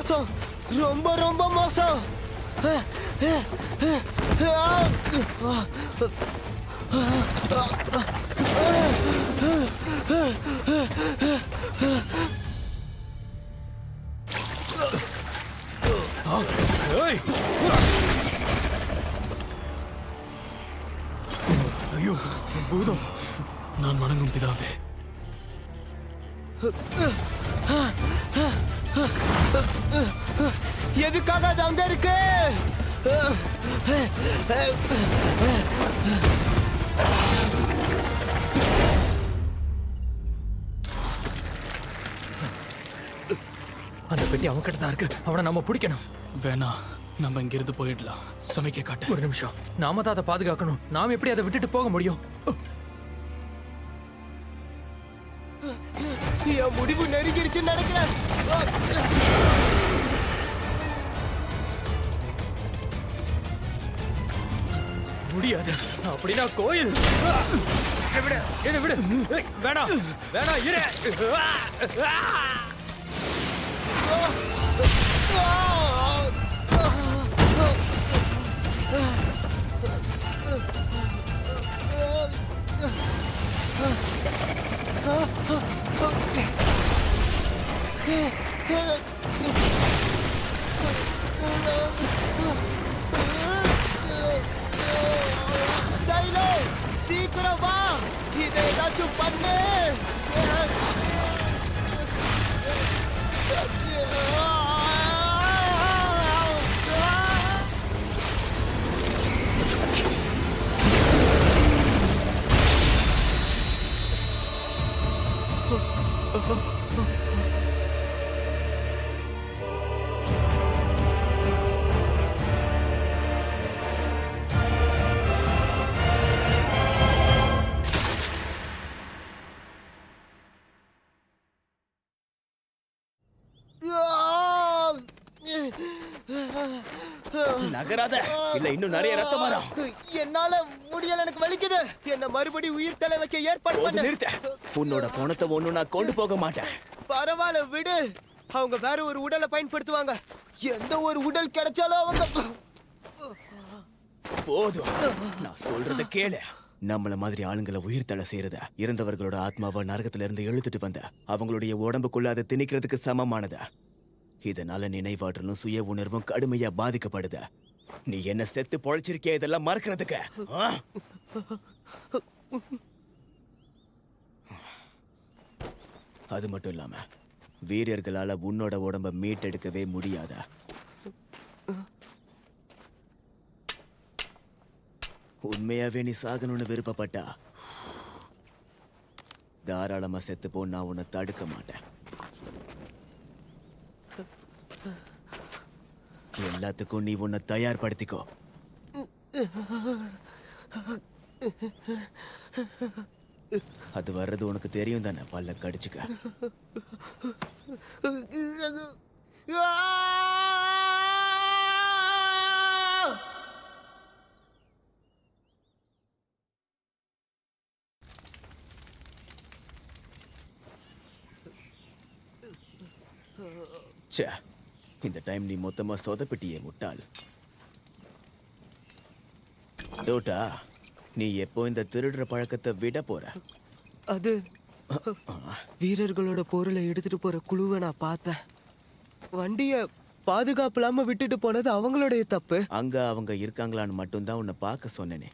மோசம், ரொம்ப ரொம்ப மோசம். ஐயோ பூதம்! நான் வணங்கும் பிதாவே, எதுக்காக அது அங்க இருக்கு? அந்த பெட்டி அவன் கிட்ட தான் இருக்கு. அவனை நம்ம பிடிக்கணும். வேணா, நம்ம இங்கிருந்து போயிடலாம். சமைக்க காட்டு. ஒரு நிமிஷம், நாம தான் அதை பாதுகாக்கணும். நாம எப்படி அதை விட்டுட்டு போக முடியும்? என் முடிவு நெருங்கிருச்சுன்னு நினைக்கிறேன். முடியாது. அப்படின்னா கோயில் விடு, என்ன விடு. வேணாம் வேணாம், இரு. சைலோ, சீக்கிரம் வா, இதை ஏதாச்சும் பண்ணு. நகராத, இல்ல இன்னும் நிறைய ரத்தம் வரும். என்னால முடியல, எனக்கு வலிக்குது. என்ன மறுபடியும் உயிர் தலை வைக்க ஏற்பாடு பண்ணு. நிறுத்த. உன்னோட பணத்தை ஒண்ணும் நான் கொண்டு போக மாட்டேன். பரவாயில்ல விடு. அவங்க வேற ஒரு உடலை பயன்படுத்துவாங்க. எந்த ஒரு உடல் கிடைச்சாலும் அவங்க போதும். நான் சொல்றத கேளு. நம்மள மாதிரி ஆளுங்களை உயிர் தலை செய்யறத, இறந்தவர்களோட ஆத்மாவை நரகத்துல இருந்து இழுத்துட்டு வந்த அவங்களுடைய உடம்புக்குள்ள அதை திணிக்கிறதுக்கு சமமானத. இதனால நினைவாற்றலும் சுய உணர்வும் கடுமையா பாதிக்கப்படுது. நீ என்ன செத்து பொழைச்சிருக்கிய இதெல்லாம் மறக்கிறதுக்கு? அது மட்டும் இல்லாம வீரர்களால உன்னோட உடம்ப மீட்டெடுக்கவே முடியாத. உண்மையாவே நீ சாகணும்னு விருப்பப்பட்டா தாராளமா செத்து போ, நான் உன்னை தடுக்க மாட்டேன். எல்லாத்துக்கும் நீ உன்னை தயார்படுத்திக்கோ. அது வர்றது உனக்கு தெரியும் தானே? பல்ல கடிச்சுக்க. ச்சே, இந்த டைம் நீ மொத்தமா சொதப்பிட்டியே முட்டாள். டோட்டா, நீ எப்போ இந்த திருடுற பழக்கத்தை விட போற? அது வீரர்களோட பொருளை எடுத்துட்டு போற குழுவை நான் பார்த்தேன். வண்டிய பாதுகாப்பு இல்லாம விட்டுட்டு போனது அவங்களுடைய தப்பு. அங்க அவங்க இருக்காங்களான்னு மட்டும்தான் உன்னை பார்க்க சொன்னேனே.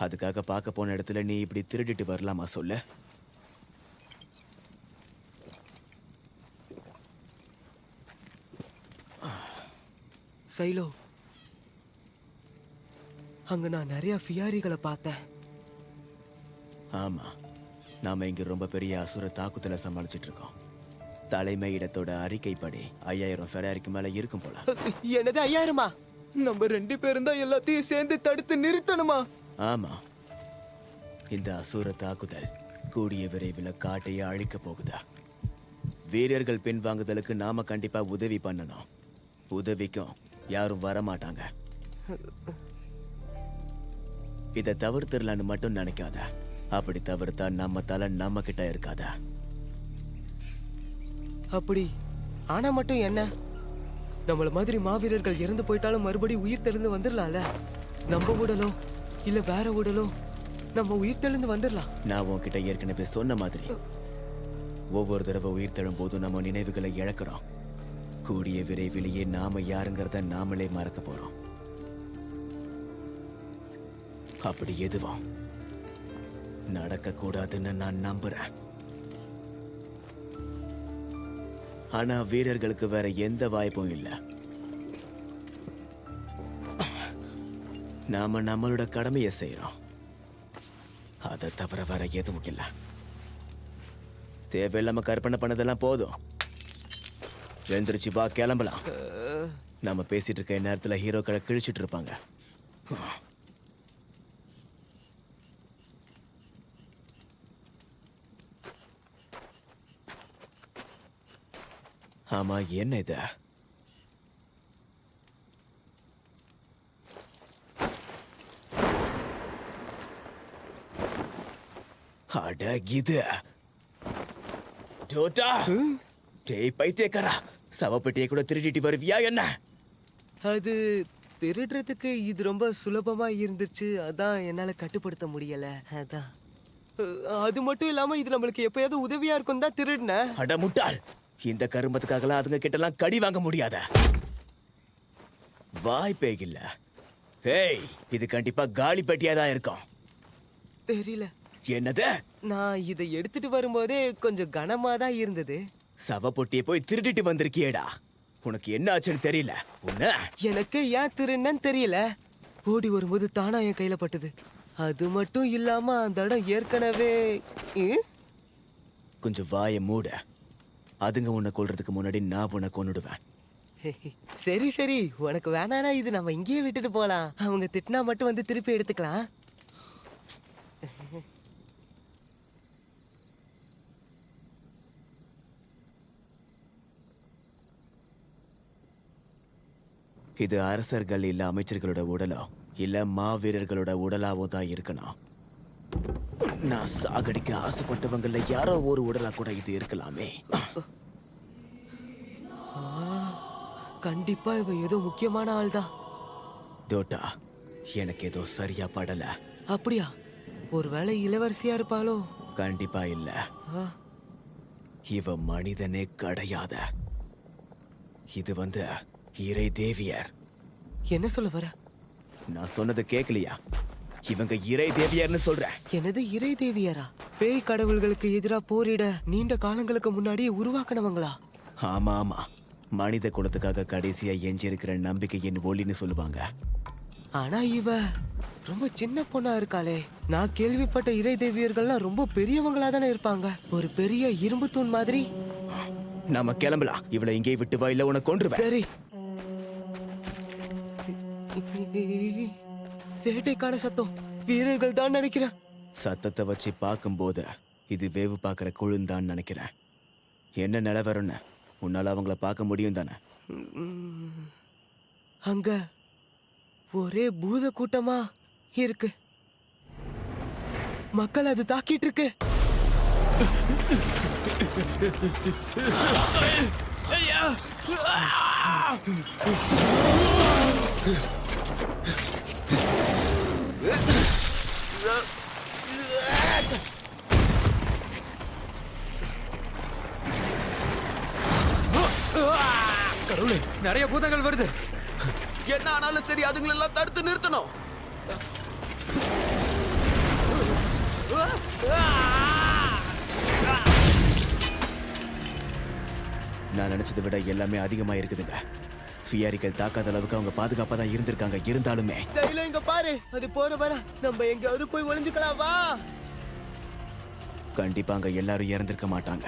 அதுக்காக பார்க்க போன இடத்துல நீ இப்படி திருடிட்டு வரலாமா சொல்ல? சைலோ, அங்க நான் நிறைய ஃபியாரிகளை பார்த்தேன். ஆமா, நாம இங்க ரொம்ப பெரிய அசுர தாக்குதலை சமாளிச்சிட்டு இருக்கோம். தலைமை இடத்தோட அறிக்கைப்படி 5000 ஃபெராரிக்கு மேல இருக்கும் போல. என்னது 5000? நம்ம 2 பேரும் தான் எல்லாத்தையும் சேர்ந்து தடுத்து நிறுத்தணுமா? ஆமா, இந்த அசுர தாக்குதல் கூடிய விரைவில் காட்டையே அழிக்க போகுதா. வீரர்கள் பின்வாங்குதலுக்கு நாம கண்டிப்பா உதவி பண்ணணும். உதவிக்கும் யாரும் வரமாட்டாங்க. இதை தவிர்த்துடலான்னு மட்டும் நினைக்காத. அப்படி தவிர்த்தா நம்ம தலை நம்ம கிட்ட இருக்காதா? அப்படி ஆனா மட்டும் என்ன? நம்மள மாதிரி மாவீரர்கள் இறந்து போயிட்டாலும் மறுபடியும் உயிர் தெளிந்து வந்துடலாம்ல. நம்ம உடலோ இல்ல வேற உடலோ நம்ம உயிர் தெளிந்து வந்துடலாம். நான் உன்கிட்ட ஏற்கனவே சொன்ன மாதிரி ஒவ்வொரு தடவை உயிர் தெழும் போதும் நம்ம நினைவுகளை இழக்கிறோம். கூடிய விரைவிலேயே நாம யாருங்கிறத நாமளே மறக்க போறோம். அப்படி எதுவும் நடக்க கூடாதுன்னு நான் நம்புறேன். ஆனா வீரர்களுக்கு வேற எந்த வாய்ப்பும் இல்ல. நாம நம்மளோட கடமையை செய்யறோம். அதை தவிர வேற எதுவும் இல்ல. தேவையில்லாம கற்பனை பண்ணதெல்லாம் போதும். எழுந்திருச்சு வா, கிளம்பலாம். நம்ம பேசிட்டு இருக்க நேரத்துல ஹீரோக்களை கிழிச்சிட்டு இருப்பாங்க. ஆமா, என்ன இது? அட இது டோட்டா. டேய் பைத்தியக்காரா, சவப்பெட்டியை கூட திருடிட்டு வருவியா என்ன? அது திருடுறதுக்கு இது ரொம்ப சுலபமா இருந்துச்சு. அதான் என்னால கட்டுப்படுத்த முடியல. அதான். அது மட்டும் இல்லாம இது நம்மளுக்கு எப்பயாவது உதவியா இருக்கும் தான் திருடினேன். அட முட்டாள், இந்த கரும்பத்துக்காகலாம் அதுங்க கிட்டலாம் கடி வாங்க முடியாத. வாய்ப்பே இல்ல. ஏய், இது கண்டிப்பா காலி பெட்டியா தான் இருக்கும். தெரியல. என்னது? நான் இதை எடுத்துட்டு வரும்போதே கொஞ்சம் கனமா தான் இருந்தது. சவப்பொட்டியை போய் திருடிட்டு வந்திருக்கியேடா. உனக்கு என்ன ஆச்சுன்னு தெரியல. உன்ன எனக்கு ஏன் திருடுனேன்னு தெரியல. ஓடி வரும்போது தானா என் கையில பட்டது. அது மட்டும் இல்லாம அந்த இடம் ஏற்கனவே கொஞ்சம் வாயை மூட. அதுங்க உன்னை கொல்றதுக்கு முன்னாடி நான் உன்னை கொன்னுடுவேன். சரி சரி, உனக்கு வேணானா இது நம்ம இங்கேயே விட்டுட்டு போலாம். அவங்க திட்டினா மட்டும் வந்து திருப்பி எடுத்துக்கலாம். இது அரசர்கள் இல்ல அமைச்சர்களோட உடலோ இல்ல மாவீரர்களோட உடலாவோ தான் இருக்கணும். நான் சாகடிக்க ஆசைப்பட்டவங்கள யாரோ ஒரு உடலா கூட இது இருக்கலாமே. கண்டிப்பா இவ ஏதோ முக்கியமான ஆள் தான். டோட்டா, எனக்கு ஏதோ சரியா படல. அப்படியா? ஒருவேளை இளவரசியா இருப்பாளோ? கண்டிப்பா இல்ல. ஆ, இவ மனிதனே கிடையாத. இது இறை தேவியர். என்ன சொல்ல வர? நான் சொன்னது கேட்கலையா? இவங்க இறை தேவியர்னு சொல்றேன். எனது இறை தேவியரா? பேய் கடவுள்களுக்கு எதிரா போரிட நீண்ட காலங்களுக்கு முன்னாடியே உருவாக்கினவங்களா? ஆமா ஆமா, மனித குலத்துக்காக கடைசியா எஞ்சி இருக்கிற நம்பிக்கையின் ஒளின்னு சொல்லுவாங்க. ஆனா இவ ரொம்ப சின்ன பொண்ணா இருக்காளே. நான் கேள்விப்பட்ட இறை தேவியர்கள்லாம் ரொம்ப பெரியவங்களா தானே இருப்பாங்க. ஒரு பெரிய இரும்பு தூண் மாதிரி. நாம கிளம்பலாம். இவளை இங்கே விட்டு வா, இல்ல உனக்கு கொன்றுவேன். சரி. வேட்டைக்கான சத்தம். வீரர்கள் தான் நினைக்கிறேன். சத்தத்தை வச்சு பார்க்கும்போது இது வேவு பார்க்குற குழுந்தான் நினைக்கிறேன். என்ன நிலவரம்னு உன்னால அவங்கள பார்க்க முடியும் தானே? அங்க ஒரே பூத கூட்டமா இருக்கு. மக்கள் அது தாக்கிட்டு இருக்கு. கடவுளே, நிறைய பூதங்கள் வருது. என்ன ஆனாலும் சரி, அதுங்களெல்லாம் தடுத்து நிறுத்தணும். நான் நினைச்சதை விட எல்லாமே அதிகமா இருக்குதுங்க. ஃபியாரிகள் தாக்காத அளவுக்கு அவங்க பாதுகாப்பா தான் இருந்திருக்காங்க. இருந்தாலுமே சைல இங்க பாரு, அது போற வர நம்ம எங்கயாவது போய் ஒளிஞ்சுக்கலாம். வா. கண்டிப்பா அங்க எல்லாரும் இறந்திருக்க மாட்டாங்க.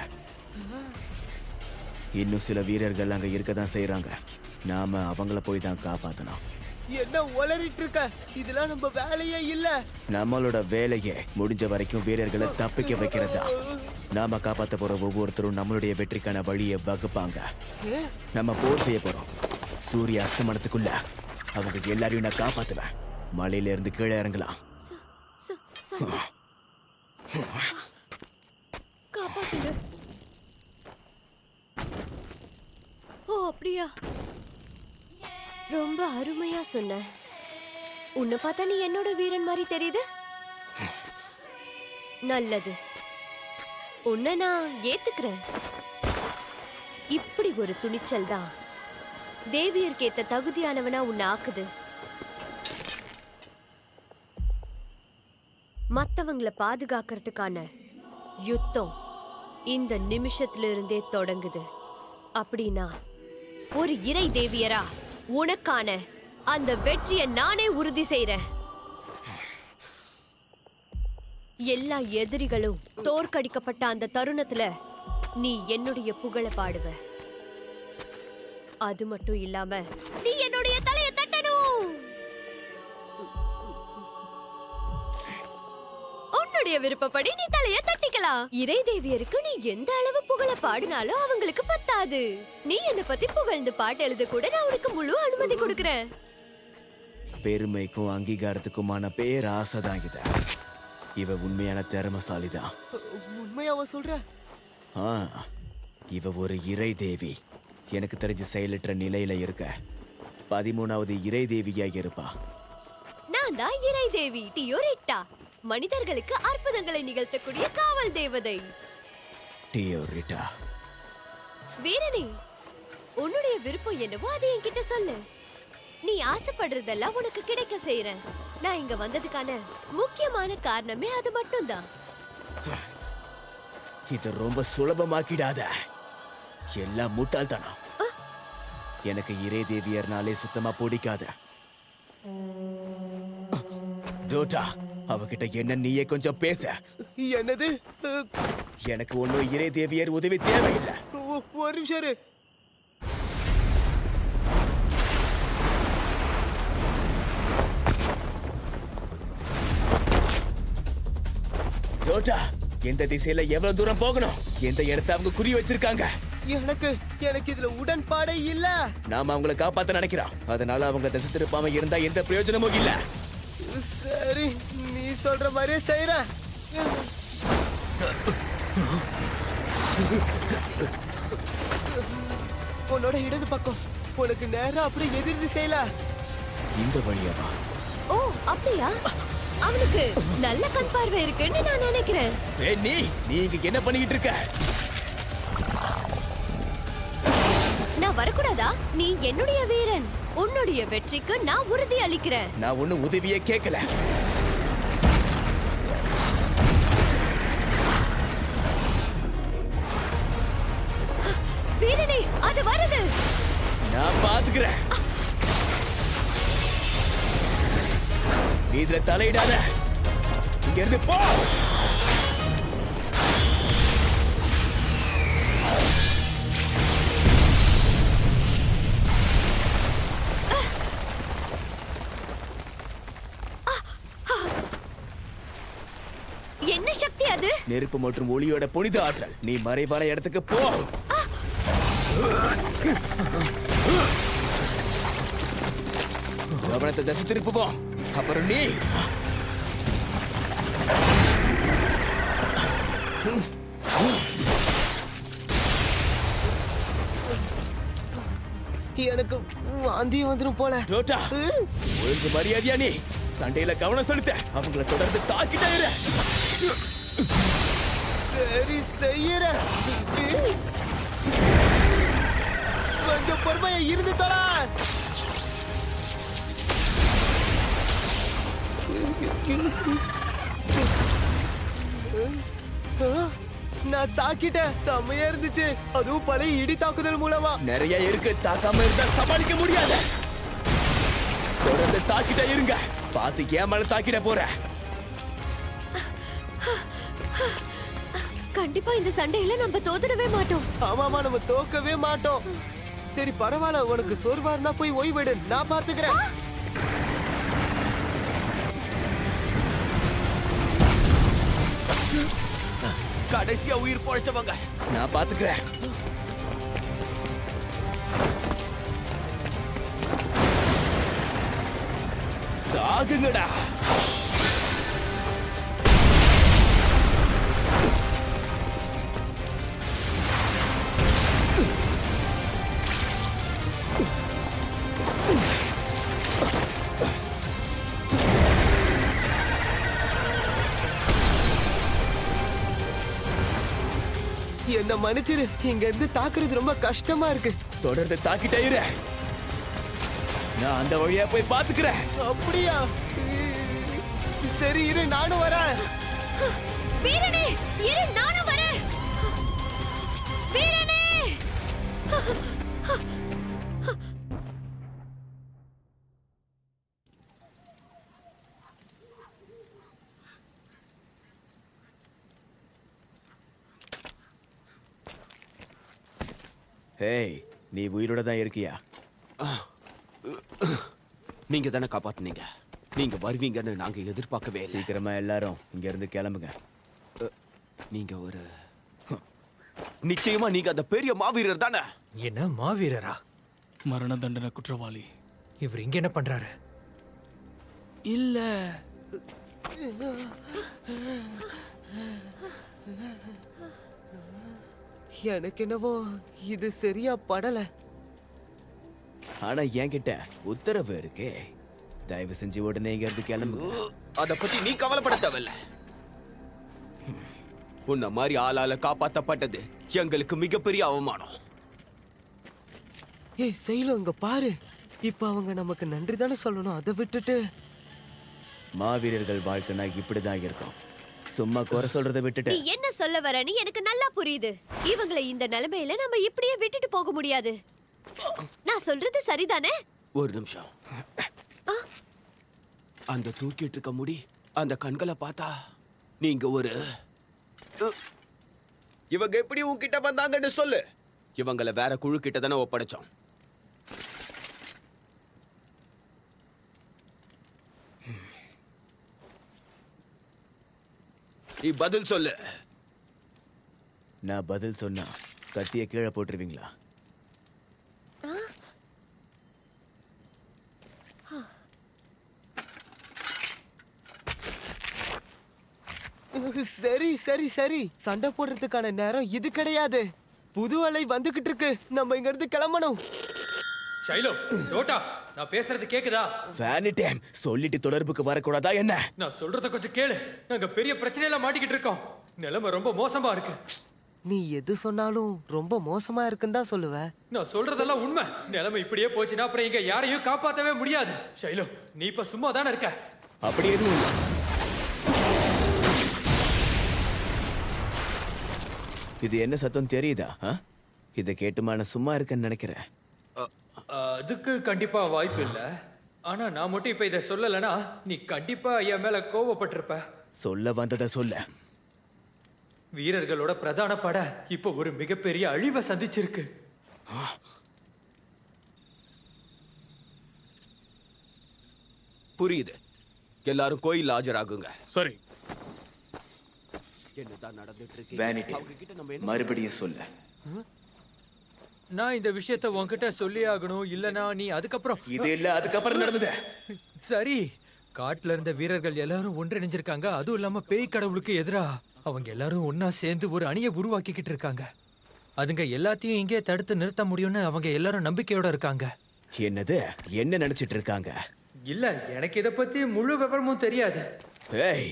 இன்னும் சில வீரர்கள் அங்க இருக்கதான் செய்யறாங்க. நாம அவங்கள போய் தான் காப்பாத்தணும். என்ன உளறிட்டு இருக்க? இதெல்லாம் நம்ம வேலையே இல்ல. நம்மளோட வேலையே முடிஞ்ச வரைக்கும் வீரர்களை தப்பிக்க வைக்கிறதா. நாம காப்பாத்த போற ஒவ்வொருத்தரும் நம்மளுடைய வெற்றிக்கான வழியை வகுப்பாங்க. நம்ம போர் செய்ய போறோம். சூரிய அஸ்தமனத்துக்குள்ள அவங்க எல்லாரையும் நான் காப்பாத்துவேன். மலையில இருந்து கீழே இறங்கலாம். காப்பாத்துங்க. ஓ அப்படியா? ரொம்ப அருமையா சொன்ன. உன்னை பார்த்தா நீ என்னோட வீரன் மாதிரி தெரியுது. நல்லது, உன்னை நான் ஏத்துக்கிறேன். இப்படி ஒரு துணிச்சல் தான் தேவியருக்கு ஏத்த தகுதியானவனா உன்னை ஆக்குது. மத்தவங்கள பாதுகாக்கிறதுக்கான யுத்தம் இந்த நிமிஷத்துல இருந்தே தொடங்குது. அப்படின்னா ஒரு இறை தேவியரா உனக்கான அந்த வெற்றியை நானே உறுதி செய்றேன். எல்லா எதிரிகளும் தோற்கடிக்கப்பட்ட அந்த தருணத்துல நீ என்னுடைய புகழ பாடுவ. அது மட்டும் இல்லாம நீ என்னுடைய தலையை தட்டணும். உன்னுடைய விருப்பப்படி நீ தலைய தட்டிக்கலாம். இறை தேவியருக்கு நீ எந்த அளவு புகழ பாடினாலும் அவங்களுக்கு பத்தாது. நீ என்ன பத்தி புகழ்ந்து பாட்டு எழுத கூட நான் உனக்கு முழு அனுமதி கொடுக்கறேன். பெருமைக்கும் அங்கீகாரத்துக்குமான பேர் ஆசைதான் இத. இவ உண்மையான திறமசாலிதான். உண்மையாவா சொல்ற? இவ ஒரு இறை தேவி. எனக்கு தெரிஞ்சு செயலற்ற நிலையில இருக்க 13வது இறை தேவியா இருப்பா. நான் தான் இறை தேவி டியோரிட்டா, மனிதர்களுக்கு அற்புதங்களை நிகழ்த்தக்கூடிய காவல் தேவதை. டியோரிட்டா, வீரனே, உன்னுடைய விருப்பம் என்னவோ அதை என்கிட்ட சொல்லு. நீ ஆசைப்படுறதெல்லாம் உனக்கு கிடைக்க செய்யறேன். நான் இங்க வந்ததுக்கான முக்கியமான காரணமே அது மட்டும்தான். இது ரொம்ப சுலபமாக்கிடாத. எல்லாம் முட்டாள்தானம். எனக்கு இறை தேவியர்னாலே சுத்தமா பிடிக்காத. டோட்டா, அவகிட்ட என்ன நீயே கொஞ்சம் பேச. என்னது? எனக்கு ஒன்னும் இறை தேவியர் உதவி தேவையில்லை. ஒரு நிமிஷம் இரு. டோட்டா, எந்த திசையில எவ்வளவு தூரம் போகணும், எந்த இடத்தை அவங்க குறி வச்சிருக்காங்க? எனக்கு இதுல உடன்பாடே இல்ல. நாம அவங்களை காப்பாத்த நினைக்கிறோம். அதனால அவங்க திசை திருப்பாம இருந்தா எந்த பிரயோஜனமும் இல்ல. சரி, நீ சொல்ற மாதிரியே செய்யறேன். உன்னோட இடது பக்கம் உனக்கு நேரம் அப்படி எதிர் திசையில. இந்த வழியாவா? ஓ, அப்படியா? அவனுக்கு நல்ல கண் பார்வை இருக்குன்னு நான் நினைக்கிறேன். நீ இங்க என்ன பண்ணிக்கிட்டு இருக்க? நான் வரக்கூடாதா? நீ என்னுடைய வீரன். உன்னுடைய வெற்றிக்கு நான் உறுதி அளிக்கிறேன். நான் ஒன்னும் உதவியே கேட்கல. வீரனே, அது வருது. நான் பாத்துக்கிறேன். இதுல தலையிடாத. இங்க இருந்து போ. என்ன சக்தி அது? நெருப்பு மற்றும் ஒளியோட புனித ஆற்றல். நீ மறைவான இடத்துக்கு போ. கவனத்தை திசை திருப்புவோம். அப்புறம் நீ எனக்கு வாந்தி வந்துரும் போல. ரோட்டா, ஒழுங்கு மரியாதையா நீ சண்டையில கவனம் செலுத்த. அவங்கள தொடர்ந்து தாக்கிட்டே இரு. சரி, செய்யறேன். கொஞ்சம் பொறுமையா இருந்து தொலை. நான் தாக்கிட்டேன். செம்மையா இருந்துச்சு. அதுவும் பழைய இடி தாக்குதல் மூலமா. நிறைய இருக்கு. தாக்காம இருந்தா சமாளிக்க முடியாது. தொடர்ந்து தாக்கிட்டே இருங்க. பார்த்து ஏமால தாக்கிட போற. கண்டிப்பா இந்த சண்டையில நம்ம தோத்துடவே மாட்டோம். ஆமாமா, நம்ம தோக்கவே மாட்டோம். சரி, பரவாயில்ல. உனக்கு சோர்வா இருந்தா போய் ஓய்வெடு. நான் பாத்துக்கிறேன். கடைசியா உயிர் பொழைச்சவங்க. நான் பாத்துக்கிறேன். சாகுங்கடா. என்ன மன்னிச்சிரு, இங்க இருந்து தாக்குறது ரொம்ப கஷ்டமா இருக்கு. தொடர்ந்து தாக்கிட்டே இரு. நான் அந்த வழியா போய் பாத்துக்கிறேன். அப்படியா? சரி இரு, நானும் வரேன். வீரனே இரு, நானும் வரேன். வீரனே! ஹேய், நீ உயிரோட தான் இருக்கியா? நீங்க தானே காப்பாத்துனீங்க. நீங்க வருவீங்கன்னு நாங்க எதிர்பார்க்கவே இல்லை. சீக்கிரமா எல்லாரும் இங்க இருந்து கிளம்புங்க. நீங்க ஒரு நிச்சயமா நீங்க அந்த பெரிய மாவீரர் தானே? என்ன மாவீரரா? மரண தண்டனை குற்றவாளி. இவர் இங்க என்ன பண்றாரு? இல்ல, எனக்கு என்னவோ இது சரியா படல. ஆனா என்கிட்ட உத்தரவு இருக்கே. தயவு செஞ்சு உடனே இங்க இருந்து கிளம்புங்க. அத பத்தி நீ கவலைப்பட தேவையில்ல. உன்ன மாதிரி ஆளால காப்பாத்தப்பட்டது எங்களுக்கு மிகப்பெரிய அவமானம். ஏய் சைலோ, இங்க பாரு. இப்ப அவங்க நமக்கு நன்றி தானே சொல்லணும். அதை விட்டுட்டு மாவீரர்கள் வாழ்க்கைனா இப்படிதான் இருக்கும். சும்மா குறை சொல்றதை நீ விட்டுட்டு என்ன சொல்ல வரன்னு எனக்கு நல்லா புரியுது. இவங்களை இந்த நிலைமையில நம்ம இப்படியே விட்டுட்டு போக முடியாது. நான் சொல்றது சரிதானே? ஒரு நிமிஷம். அந்த தூக்கிட்டு இருக்க முடி, அந்த கண்களை பார்த்தா நீங்க ஒரு இவங்க எப்படி உன்கிட்ட வந்தாங்கன்னு சொல்லு. இவங்களை வேற குழு கிட்ட தானே ஒப்படைச்சோம். நீ பதில் சொல்லு. நான் பதில் சொன்னா கத்திய கீழே போட்டுருவீங்களா? சரி சரி சரி, சண்டை போடுறதுக்கான நேரம் இது கிடையாது. புது அலை வந்துகிட்டு இருக்கு. நம்ம இங்க இருந்து கிளம்பணும். ஷைலோ, டோட்டா, நான் பேசுறது கேக்குதா? வேனிட்டேன் சொல்லிட்டு தொடர்புக்கு வரக்கூடாதா என்ன? நான் சொல்றத கொஞ்சம் கேளு. நாங்க பெரிய பிரச்சனையில மாட்டிக்கிட்டு இருக்கோம். நிலைமை ரொம்ப மோசமா இருக்கு. நீ எது சொன்னாலும் ரொம்ப மோசமா இருக்குன்னு தான் சொல்லுவ. நான் சொல்றதெல்லாம் உண்மை. நிலைமை இப்படியே போச்சுன்னா அப்புறம் இங்க யாரையும் காப்பாத்தவே முடியாது. ஷைலோ, நீ இப்ப சும்மா தானே இருக்க. அப்படி எதுவும் இல்லை. இது என்ன சத்தம் தெரியுதா? இதை கேட்டுமா நான் சும்மா இருக்கேன்னு நினைக்கிறேன். அதுக்கு கண்டிப்பா வாய்ப்பு இல்ல. ஆனா நான் மட்டும் இப்ப இதை சொல்லலைன்னா நீ கண்டிப்பா என் மேல கோவப்பட்டிருப்ப. சொல்ல வந்ததை சொல்ல. வீரர்களோட பிரதான பட இப்ப ஒரு மிகப்பெரிய அழிவை சந்திச்சிருக்கு. புரியுது. எல்லாரும் கோயில் ஆஜராகுங்க. சரி. என்னதான் நடந்துட்டு வேனிட்டி, இருக்கு? அவங்க கிட்ட நம்ம என்ன மறுபடியும் சொல்ல. நான் இந்த விஷயத்த உன்கிட்ட சொல்லி ஆகணும், இல்லனா நீ அதுக்கப்புறம் இது இல்ல அதுக்கப்புறம் நடந்தது. சரி. காட்டுல இருந்த வீரர்கள் எல்லாரும் ஒன்றிணைஞ்சிருக்காங்க. அதுவும் இல்லாம பேய் கடவுளுக்கு எதிரா அவங்க எல்லாரும் ஒன்னா சேர்ந்து ஒரு அணியை உருவாக்கிக்கிட்டு இருக்காங்க. அதுங்க எல்லாத்தையும் இங்கே தடுத்து நிறுத்த முடியும்னு அவங்க எல்லாரும் நம்பிக்கையோட இருக்காங்க. என்னது? என்ன நினைச்சிட்டு இருக்காங்க? இல்ல, எனக்கு இத பத்தி முழு விவரமும் தெரியாது. ஏய்,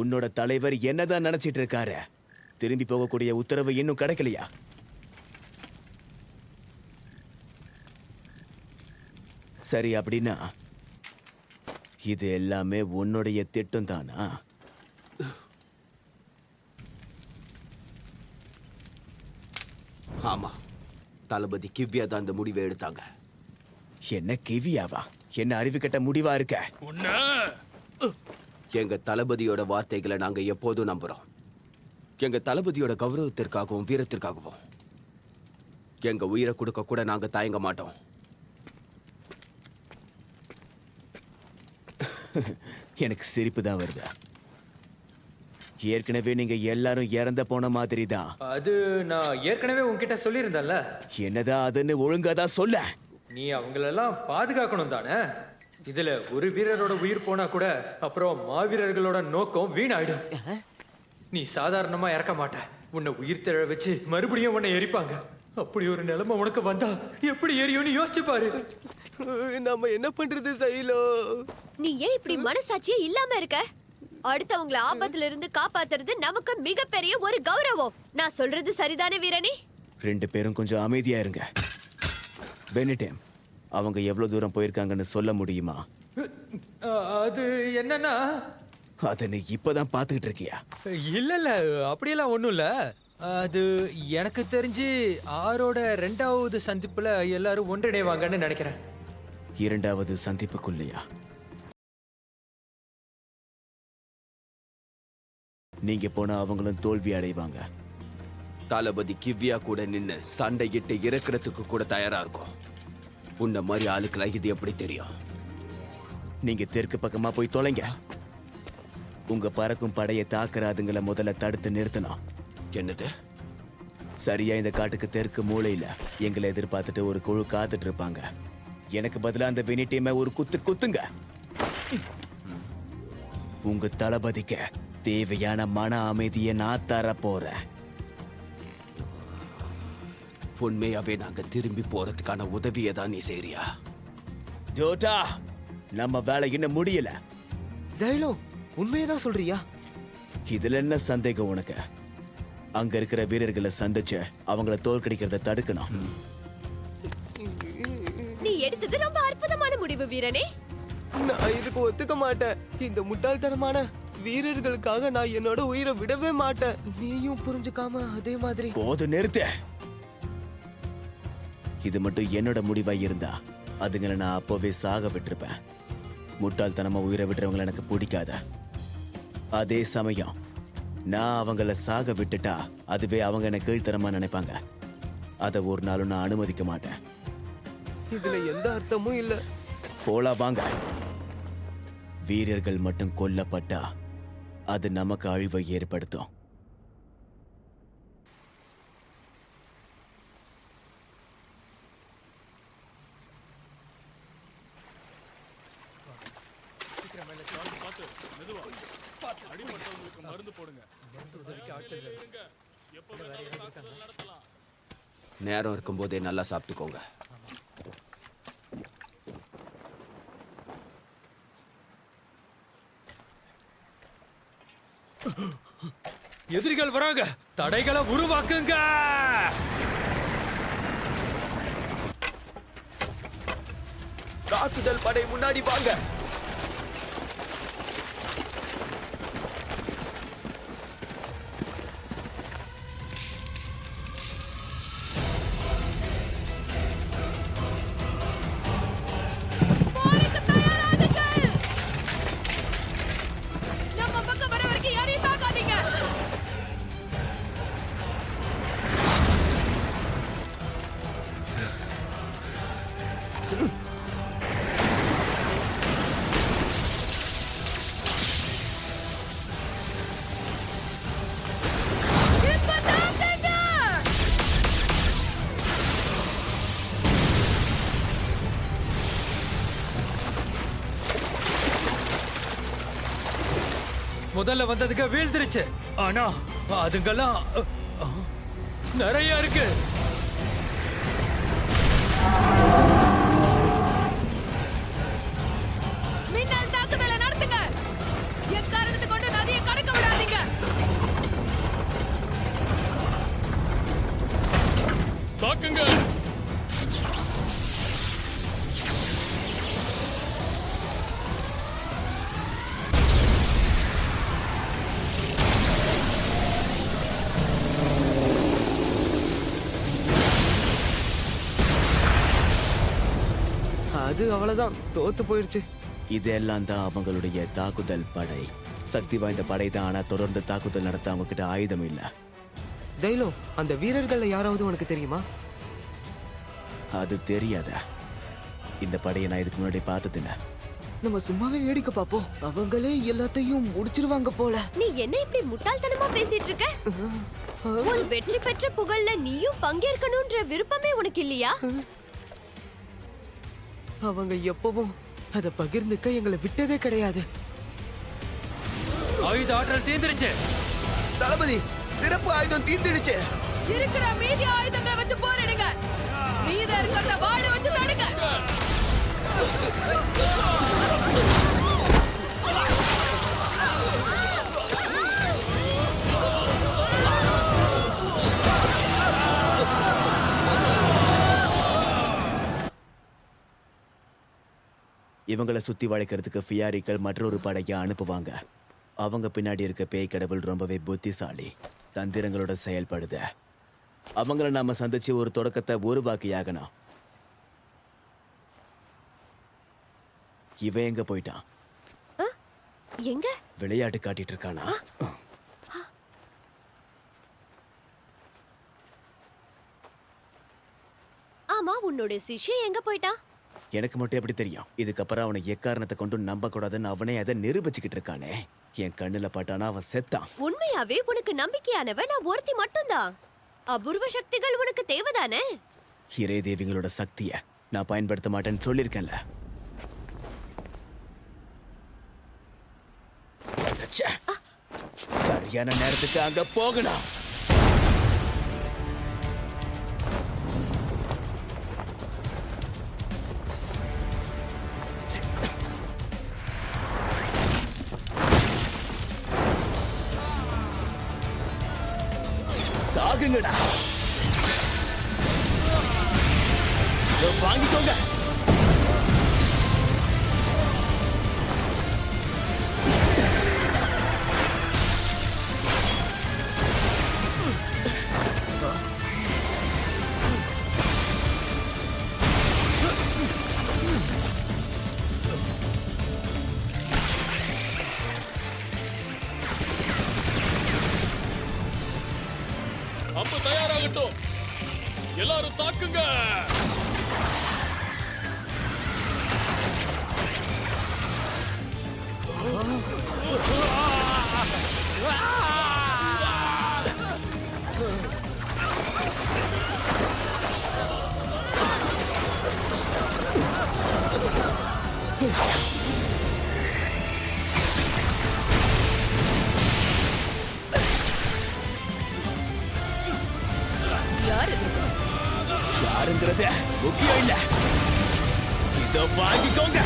உன்னோட தலைவர் என்னதான் நினைச்சிட்டு இருக்காரு? திரும்பி போகக்கூடிய உத்தரவு இன்னும் கிடைக்கலையா? சரி, அப்படின்னா இது எல்லாமே உன்னுடைய திட்டம் தானா? ஆமா, தளபதி கிவ்யா தான் இந்த முடிவை எடுத்தாங்க. என்ன கிவியாவா? என்ன அறிவு கட்ட முடிவா இருக்க? எங்க தளபதியோட வார்த்தைகளை நாங்க எப்போதும் நம்புறோம். எங்க தளபதியோட கௌரவத்திற்காகவும் வீரத்திற்காகவும் எங்க உயிரை கொடுக்க கூட நாங்க தயங்க மாட்டோம். எனக்கு சிரிப்பு தான் வருது. ஏற்கனவே நீங்க எல்லாரும் இறந்த போன மாதிரி தான். அது நான் ஏற்கனவே உன்கிட்ட சொல்லியிருந்தேன்ல. என்னதான் அதுன்னு ஒழுங்காதான் சொல்ல. நீ அவங்களெல்லாம் பாதுகாக்கணும் தானே. இதுல ஒரு வீரரோட உயிர் போனா கூட அப்புறம் மாவீரர்களோட நோக்கம் வீணாயிடும். நீ சாதாரணமா இறக்க மாட்ட. உன்னை உயிர் திழ வச்சு மறுபடியும் உன்னை எரிப்பாங்க. அப்படி ஒரு நிலைமை உனக்கு வந்தா எப்படி எரியும்னு யோசிச்சு பாரு. நம்ம என்ன பண்றது சைலோ? நீ ஏன் இப்படி மனசாட்சியே இல்லாம இருக்க? அடுத்தவங்கள ஆபத்துல இருந்து காப்பாத்துறது நமக்கு மிகப்பெரிய ஒரு கௌரவம். நான் சொல்றது சரிதானே வீரனே? 2 பேரும் கொஞ்சம் அமைதியா இருங்க. பெனிடேம், அவங்க எவ்வளவு தூரம் போயிருக்காங்கன்னு சொல்ல முடியுமா? அது என்னன்னா, அதை நீ இப்பதான் பாத்துக்கிட்டு இருக்கியா? இல்ல அப்படியெல்லாம் ஒண்ணும் இல்ல. அது எனக்கு தெரிஞ்சு ஆரோட 2வது சந்திப்புல எல்லாரும் ஒன்றிணைவாங்கன்னு நினைக்கிறேன். 2வது சந்திப்புக்குள்ளையா? நீங்க போனா அவங்களும் தோல்வி அடைவாங்க. தளபதி கிவ்யா கூட நின்னு சண்டையிட்டு இறக்குறதுக்கு கூட தயாரா இருக்கும். உன்ன மாதிரி ஆளுக்கெல்லாம் இது எப்படி தெரியும்? நீங்க தெற்கு பக்கமா போய் தொலைங்க. உங்க பறக்கும் படையை தாக்குறாதுங்களை முதல்ல தடுத்து நிறுத்தணும். என்னது? சரியா இந்த காட்டுக்கு தெற்கு மூலையில எங்களை எதிர்பார்த்துட்டு ஒரு குழு காத்துட்டு இருப்பாங்க. எனக்கு பதிலா அந்த பெனிடேமை ஒரு குத்துங்க. உங்க தளபதிக்கு தேவையான மன அமைதியை நான் தர போறேன். உண்மையாவே நாங்க திரும்பி போறதுக்கான உதவியை தான் நீ செய்றியா? ஜோட்டா, நம்ம வேலை இன்னும் முடியல. ஜைலோ, உண்மையதான் சொல்றியா? இதுல என்ன சந்தேகம் உனக்கு? அங்க இருக்கிற வீரர்களை சந்திச்சு அவங்கள தோற்கடிக்கிறத தடுக்கணும். நீ எடுத்தது ரொம்ப அற்புதமான முடிவு வீரனே. நான் இதுக்கு ஒத்துக்க மாட்டேன். இந்த முட்டாள்தனமான வீரர்களுக்காக நான் என்னோட உயிரை விடவே மாட்டேன். நீயும் புரிஞ்சுக்காம அதே மாதிரி. போது நிறுத்து. இது மட்டும் என்னோட முடிவா இருந்தா அதுங்களை நான் அப்போவே சாக விட்டுருப்பேன். முட்டாள்தனமா உயிரை விடுறவங்களை எனக்கு பிடிக்காத. அதே சமயம் நான் அவங்கள சாக விட்டுட்டா அதுவே அவங்க என்ன கீழ்த்தனமா நினைப்பாங்க. அதை ஒரு நாளும் நான் அனுமதிக்க மாட்டேன். இதுல எந்த அர்த்தமும் இல்ல. போலா வாங்க. வீரர்கள் மட்டும் கொல்லப்பட்டா அது நமக்கு அழிவை ஏற்படுத்தும். நேரம் இருக்கும்போதே நல்லா சாப்பிட்டுக்கோங்க. எதிரிகள் வராங்க, தடைகளை உருவாக்குங்க. தாக்குதல் படை முன்னாடி வாங்க. முதல்ல வந்ததுக்கு வீழ்ந்துருச்சு. ஆனா அதுங்கெல்லாம் நிறைய இருக்கு. மின்னல் தாக்குதலை நடத்துங்க. எக்காரணத்தை கொண்டு நதியை கடக்க விடாதீங்க. தாக்குங்க. அது அவ்வளவுதான், தோத்து போயிடுச்சு. இதெல்லாம் தான் அவங்களுடைய தாக்குதல் படை. சக்தி வாய்ந்த படை தான், ஆனா தொடர்ந்து தாக்குதல் நடத்த அவங்க கிட்ட ஆயுதம் இல்ல. ஜைலோ, அந்த வீரர்கள்ல யாராவது உனக்கு தெரியுமா? அது தெரியாத. இந்த படையை நான் இதுக்கு முன்னாடி பார்த்ததில்ல. நம்ம சும்மாவே வேடிக்கை பார்ப்போம். அவங்களே எல்லாத்தையும் முடிச்சிருவாங்க போல. நீ என்ன இப்படி முட்டாள்தனமா பேசிட்டு இருக்க? ஒரு வெற்றி பெற்ற புகழ்ல நீயும் பங்கேற்கணும்ன்ற விருப்பமே உனக்கு இல்லையா? அவங்க எப்பவும் அதை பகிர்ந்துக்க எங்களை விட்டதே கிடையாது. ஆயுத ஆற்றல் தீர்ந்துருச்சு. தளபதி, சிறப்பு ஆயுதம் தீர்ந்துடுச்சு. இருக்கிற மீதி ஆயுதங்களை வச்சு போரிடுங்க. மீத இருக்கிறத வாளை வச்சு தடுங்க. இவங்கள சுத்தி வளைக்கிறதுக்கு ஃபியாரிக்கள் மற்றொரு படையை அனுப்புவாங்க. அவங்க பின்னாடி இருக்க பேய் கடவுள் ரொம்பவே புத்திசாலி, தந்திரங்களோட செயல்படுத. அவங்கள நாம சந்திச்சு ஒரு தொடக்கத்தை உருவாக்கியாகணும். இவன் எங்க போயிட்டான்? எங்க? விளையாட்டு காட்டிட்டு இருக்கானா? ஆமா, உன்னோட சிஷ்ய எங்க போயிட்டா? எனக்கு மட்டும் எப்படி தெரியும்? இதுக்கப்புறம் அவனை எக்காரணத்தை கொண்டு நம்ப கூடாதுன்னு அவனே அதை நிரூபிச்சுக்கிட்டு இருக்கானே. என் கண்ணுல பட்டானா அவன் செத்தான். உண்மையாவே உனக்கு நம்பிக்கையானவன் நான் ஒருத்தி மட்டும்தான். அபூர்வ சக்திகள் உனக்கு தேவைதானே? இறை தேவிங்களோட சக்தியை நான் பயன்படுத்த மாட்டேன்னு சொல்லியிருக்கேன்ல. ச்சே, சரியான நேரத்துக்கு அங்க போகணும். சாகுங்கடா. இதோ வாங்கிக்கோங்க. அப்ப தயாராகட்டும், எல்லாரும் தாக்குங்க. யாருங்கிறது முக்கியம் இல்ல. இதோ வாங்கிக்கோங்க.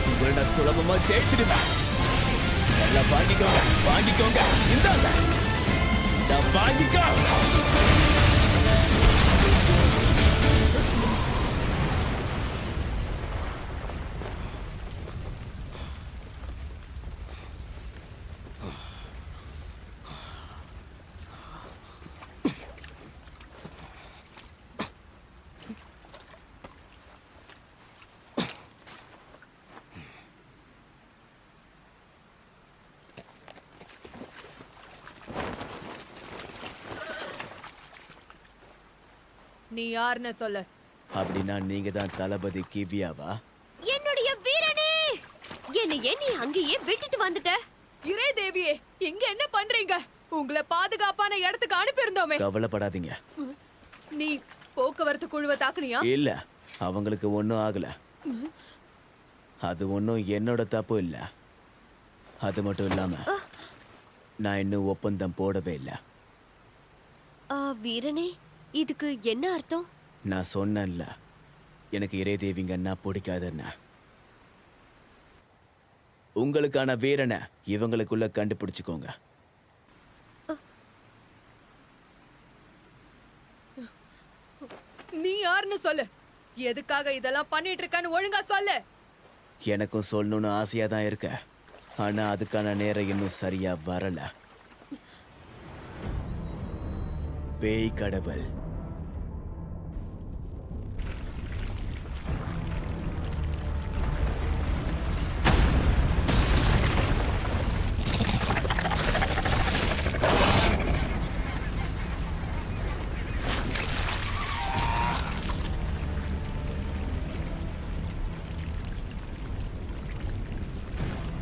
உங்களை நான் சுலபமா ஜெயிச்சிடுவேன். நல்லா வாங்கிக்கோங்க, வாங்கிக்கோங்க. இந்தாங்க, நான் வாங்கிக்கோ. நீ யாருன்னு சொல்லு. அப்படின்னா நீங்க தான் தளபதி கிவியாவா? என்னுடைய வீரனே, என்னையே நீ அங்கேயே விட்டுட்டு வந்துட்ட. இறை தேவியே, இங்க என்ன பண்றீங்க? உங்களை பாதுகாப்பான இடத்துக்கு அனுப்பியிருந்தோமே. கவலைப்படாதீங்க. நீ போக்குவரத்து குழுவை தாக்குனியா? இல்ல, அவங்களுக்கு ஒன்றும் ஆகல. அது ஒன்றும் என்னோட தப்பு இல்ல. அது மட்டும் இல்லாம நான் இன்னும் ஒப்பந்தம் போடவே இல்லை. வீரனே, இதுக்கு என்ன அர்த்தம்? நான் சொன்னேன்ல, எனக்கு இறை தேவிங்கன்னா பிடிக்காதுன்னு. உங்களுக்கான வீரனை இவங்களுக்குள்ள கண்டுபிடிச்சுக்கோங்க. நீ யாருன்னு சொல்லு. எதுக்காக இதெல்லாம் பண்ணிட்டு இருக்கன்னு ஒழுங்கா சொல்லு. எனக்கும் சொல்லணும்னு ஆசையா தான் இருக்க, ஆனா அதுக்கான நேரம் இன்னும் சரியா வரல. பேய் கடவுள்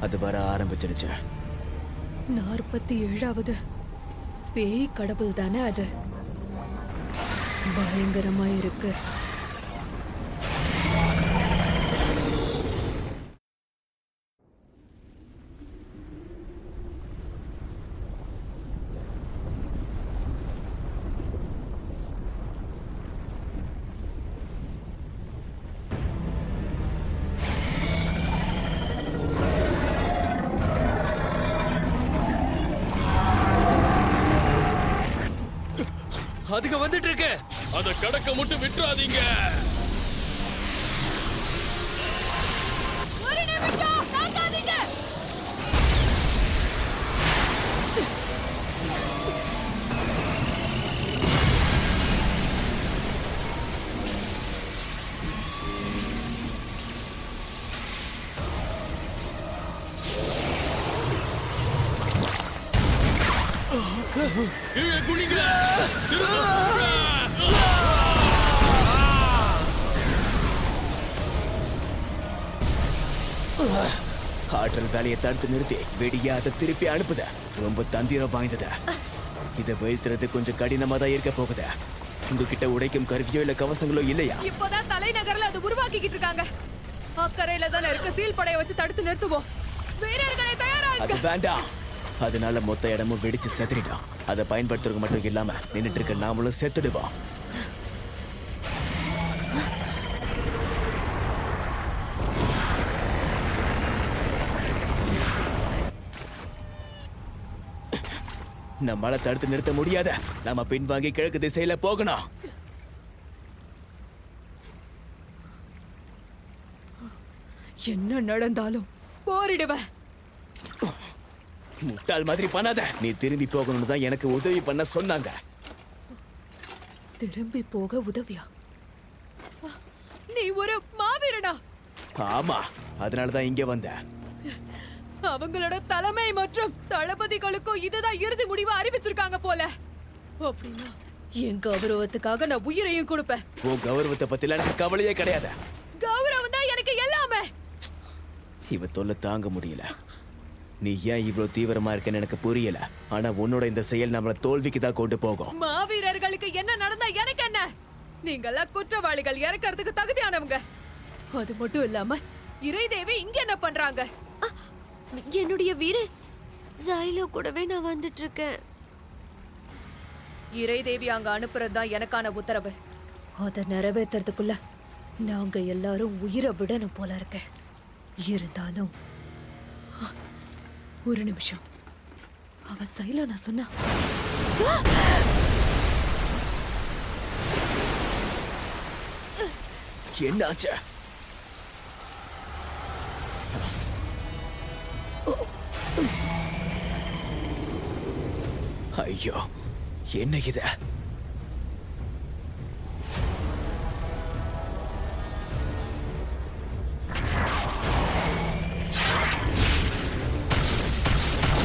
அது வர ஆரம்பிச்சிருச்சு. 47வது பேய் கடவுள் தானே அது? பயங்கரமா இருக்கு. அதுக்கு வந்துட்டு இருக்கு. அத கடக்க மட்டும் விட்டுறாதீங்க. கீழே குனிங்க. ஆற்றல் வேலையை தடுத்து நிறுத்தி வெடியா அதை திருப்பி அனுப்புத. ரொம்ப தந்திரம் வாய்ந்தது. இதை வீழ்த்துறது கொஞ்சம் கடினமா தான் இருக்க போகுது. உங்ககிட்ட உடைக்கும் கருவியோ இல்ல கவசங்களோ இல்லையா? இப்போதான் தலைநகர்ல அது உருவாக்கிக்கிட்டு இருக்காங்க. அக்கறையில தானே இருக்க சீல் படையை வச்சு தடுத்து நிறுத்துவோம். வீரர்களை தயாராக. அது வேண்டாம். அதனால மொத்த இடமும் வெடிச்சு செத்துறிடும். அதை பயன்படுத்துறது மட்டும் இல்லாம நின்னுட்டு இருக்க நாமளும் செத்துடுவோம். நம்மளால தடுத்து நிறுத்த முடியாத. நாம பின்வாங்கி கிழக்கு திசையில போகணும். என்ன நடந்தாலும் போரிடுவேன். முட்டாள் மாதிரி பண்ணாத. நீ திரும்பி போகணும்னு தான் எனக்கு உதவி பண்ண சொன்னாங்க. திரும்பி போக உதவியா? நீ ஒரு மாவீரனா? ஆமா, அதனாலதான் இங்க வந்த. அவங்களோட தலைமை மற்றும் தளபதிகளுக்கும் இதுதான் இறுதி முடிவு அறிவிச்சிருக்காங்க போல. அப்படின்னா என் கௌரவத்துக்காக நான் உயிரையும் கொடுப்பேன். உன் கௌரவத்தை பத்தில எனக்கு கவலையே கிடையாது. கௌரவம் தான் எனக்கு எல்லாமே. இவ தொல்லை தாங்க முடியல. நீ ஏன் இவ்வளவு தீவிரமா இருக்கன்னு எனக்கு புரியல. ஆனா உன்னோட இந்த செயல் நம்மள தோல்விக்கு தான் கொண்டு போகும். மாவீரர்களுக்கு என்ன நடந்தா எனக்கு என்ன? நீங்கெல்லாம் குற்றவாளிகள், இறக்கறதுக்கு தகுதியானவங்க. அது மட்டும் இல்லாம இறைதேவி இங்க என்ன பண்றாங்க? என்னுடைய வீர ஜைலோ கூடவே நான் வந்துட்டு இருக்கேன். இறைதேவி அங்க அனுப்புறதுதான் எனக்கான உத்தரவு. அதை நிறைவேற்றுறதுக்குள்ள நாங்க எல்லாரும் உயிரை விடணும் போல இருக்க. இருந்தாலும் ஒரு நிமிஷம். அவ சைலோ நான் சொன்னா என்னாச்சு? ஐயோ, என்ன இது?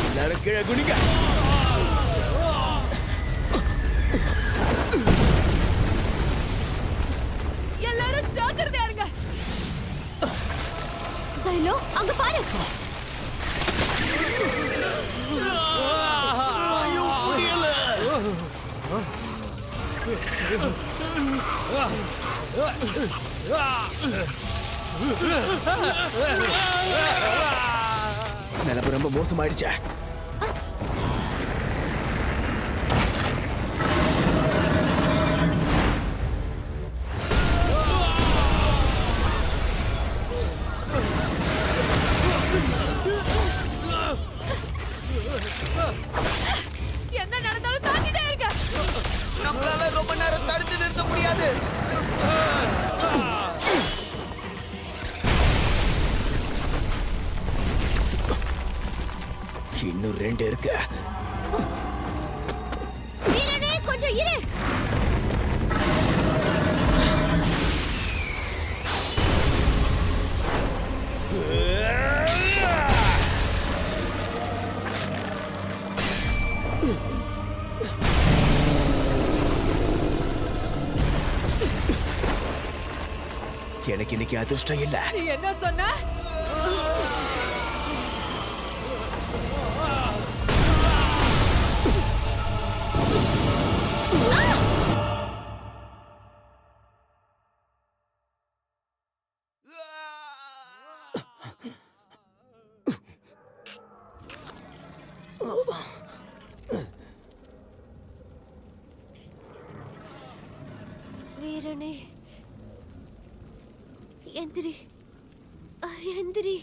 எல்லாரும் கீழே குனிங்க. எல்லாரும் ஜாக்கிரதையா இருங்க. ஜைலோ அங்க பாரு. நிலப்பு ரொம்ப மோசமாயிடுச்சு. என்ன நடந்தாலும் தாங்கிட்டே இருங்க. நம்மளால ரொம்ப நேரம் தடுத்து நிறுத்த முடியாது. இன்னும் 2 இருக்கு. வீரனே கொஞ்சம் இரு. எனக்கு இன்னைக்கு அதிர்ஷ்டம் இல்ல. நீ என்ன சொன்ன? வீரனே எந்திரி, எந்திரி.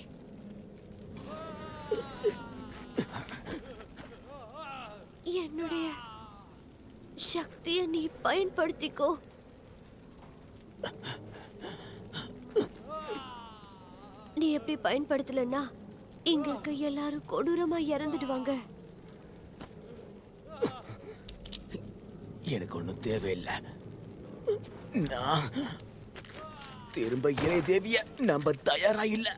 என்னுடைய சக்தியை நீ பயன்படுத்திக்கோ. நீ எப்படி பயன்படுத்தலன்னா இங்க இருக்க எல்லாரும் கொடூரமா இறந்துடுவாங்க. எனக்கு ஒண்ணும் தேவையில்லை. நான் திரும்ப இறை தேவிய நம்ப தயாரா இல்ல.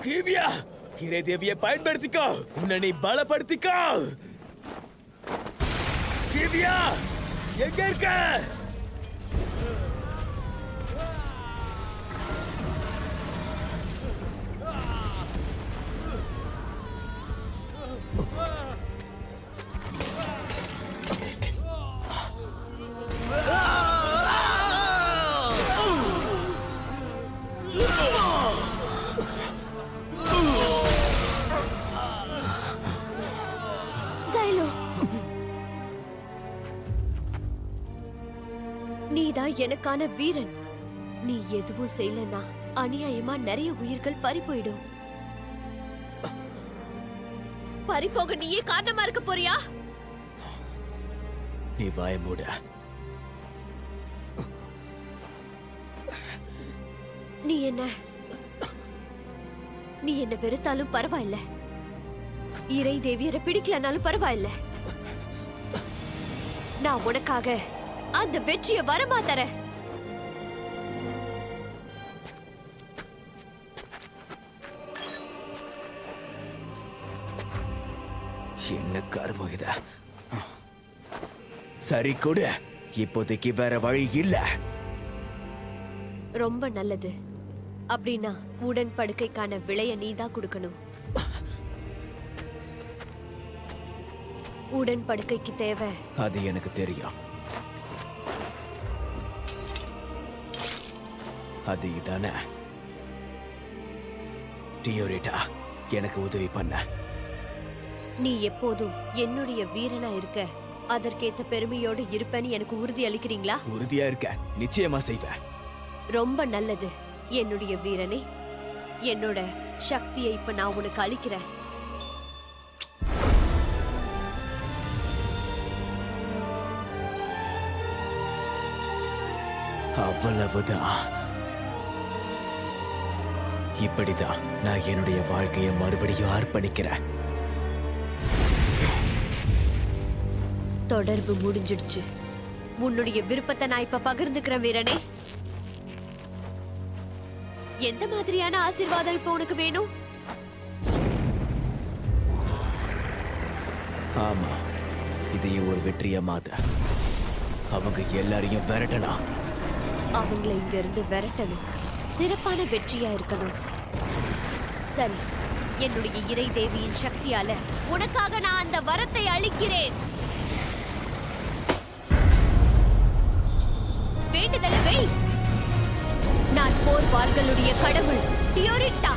கிவியா, இறை தேவியை பயன்படுத்திக்கோ. உன்னை நீ பலப்படுத்திக்கோ. திவ்யா எங்க இருக்க? சைலோ, நீதான் எனக்கான வீரன். நீ எதுவும் செய்யலனா அநியாயமா நிறைய உயிர்கள் பறி போயிடும். பறி போக நீயே காரணமா இருக்க போறியா? நீ வாய மூட. நீ என்ன வெறுத்தாலும் பரவாயில்ல, இறை தேவியரை பிடிக்கலனாலும் பரவாயில்ல. நான் உனக்காக அந்த வெற்றியை வரமா தரேன். என்ன கர்மம் இத? சரி கொடு. இப்போதைக்கு வேற வழி இல்ல. ரொம்ப நல்லது. அப்படின்னா உடன்படிக்கைக்கான விலைய நீதான் கொடுக்கணும். உடன்படிக்கைக்கு தேவை. அது எனக்கு தெரியும். அது இதானே? டியோரிட்டா, எனக்கு உதவி பண்ண. நீ எப்போதும் என்னுடைய வீரனா இருக்க, அதற்கேத்த பெருமையோடு இருப்பேன்னு எனக்கு உறுதி அளிக்கிறீங்களா? உறுதியா இருக்க. நிச்சயமா செய்வேன். ரொம்ப நல்லது என்னுடைய வீரனே. என்னோட சக்தியை இப்ப நான் உனக்கு அளிக்கிறேன். அவ்வளவுதான். இப்படிதான் நான் என்னுடைய வாழ்க்கையை மறுபடியும் அர்ப்பணிக்கிறேன். தொடர்பு முடிஞ்சிடுச்சு. உன்னுடைய விருப்பத்தை நான் இப்ப பகிர்ந்துக்கிறேன் வீரனே. எந்த மாதிரியான ஆசீர்வாதம் இப்ப உனக்கு வேணும்? ஆமா, இதையும் ஒரு வெற்றியா மாத்த. அவங்க எல்லாரையும் விரட்டணும். அவங்கள இங்க இருந்து விரட்டணும். சிறப்பான வெற்றியா இருக்கணும். சரி, என்னுடைய இறை தேவியின் சக்தியால உனக்காக நான் அந்த வரத்தை அளிக்கிறேன். வேண்டுதலை வை. நான் போர் வாள்களுடைய கடவுள் டியோரிட்டா.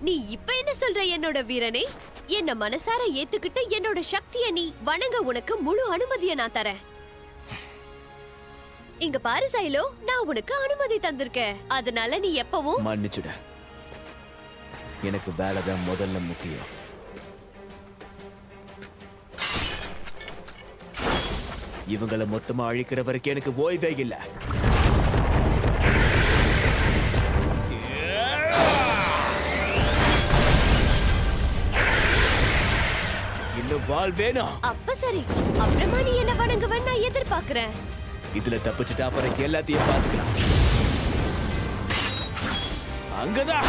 நீ இப்ப என்ன சொல்ற என்னோட வீரனே? என்ன மனசார ஏத்துக்கிட்டு என்னோட சக்தியை நீ வணங்க உனக்கு முழு அனுமதியை நான் தரேன். இங்க பாரு சைலோ, நான் உனக்கு அனுமதி தந்திருக்கேன். அதனால நீ எப்பவும் மன்னிச்சுட. எனக்கு வேலைதான் முதல்ல முக்கியம். இவங்களை மொத்தமா அழிக்கிற வரைக்கும் எனக்கு ஓய்வே இல்லை. இன்னும் வாள் வேணும். அப்ப சரி, அப்புறமா நீ என்ன வணங்குவன்னு நான் எதிர்பார்க்கிறேன். இதுல தப்பிச்சுட்டா அப்புறம் எல்லாத்தையும் பார்த்துக்கலாம். அங்கதான்.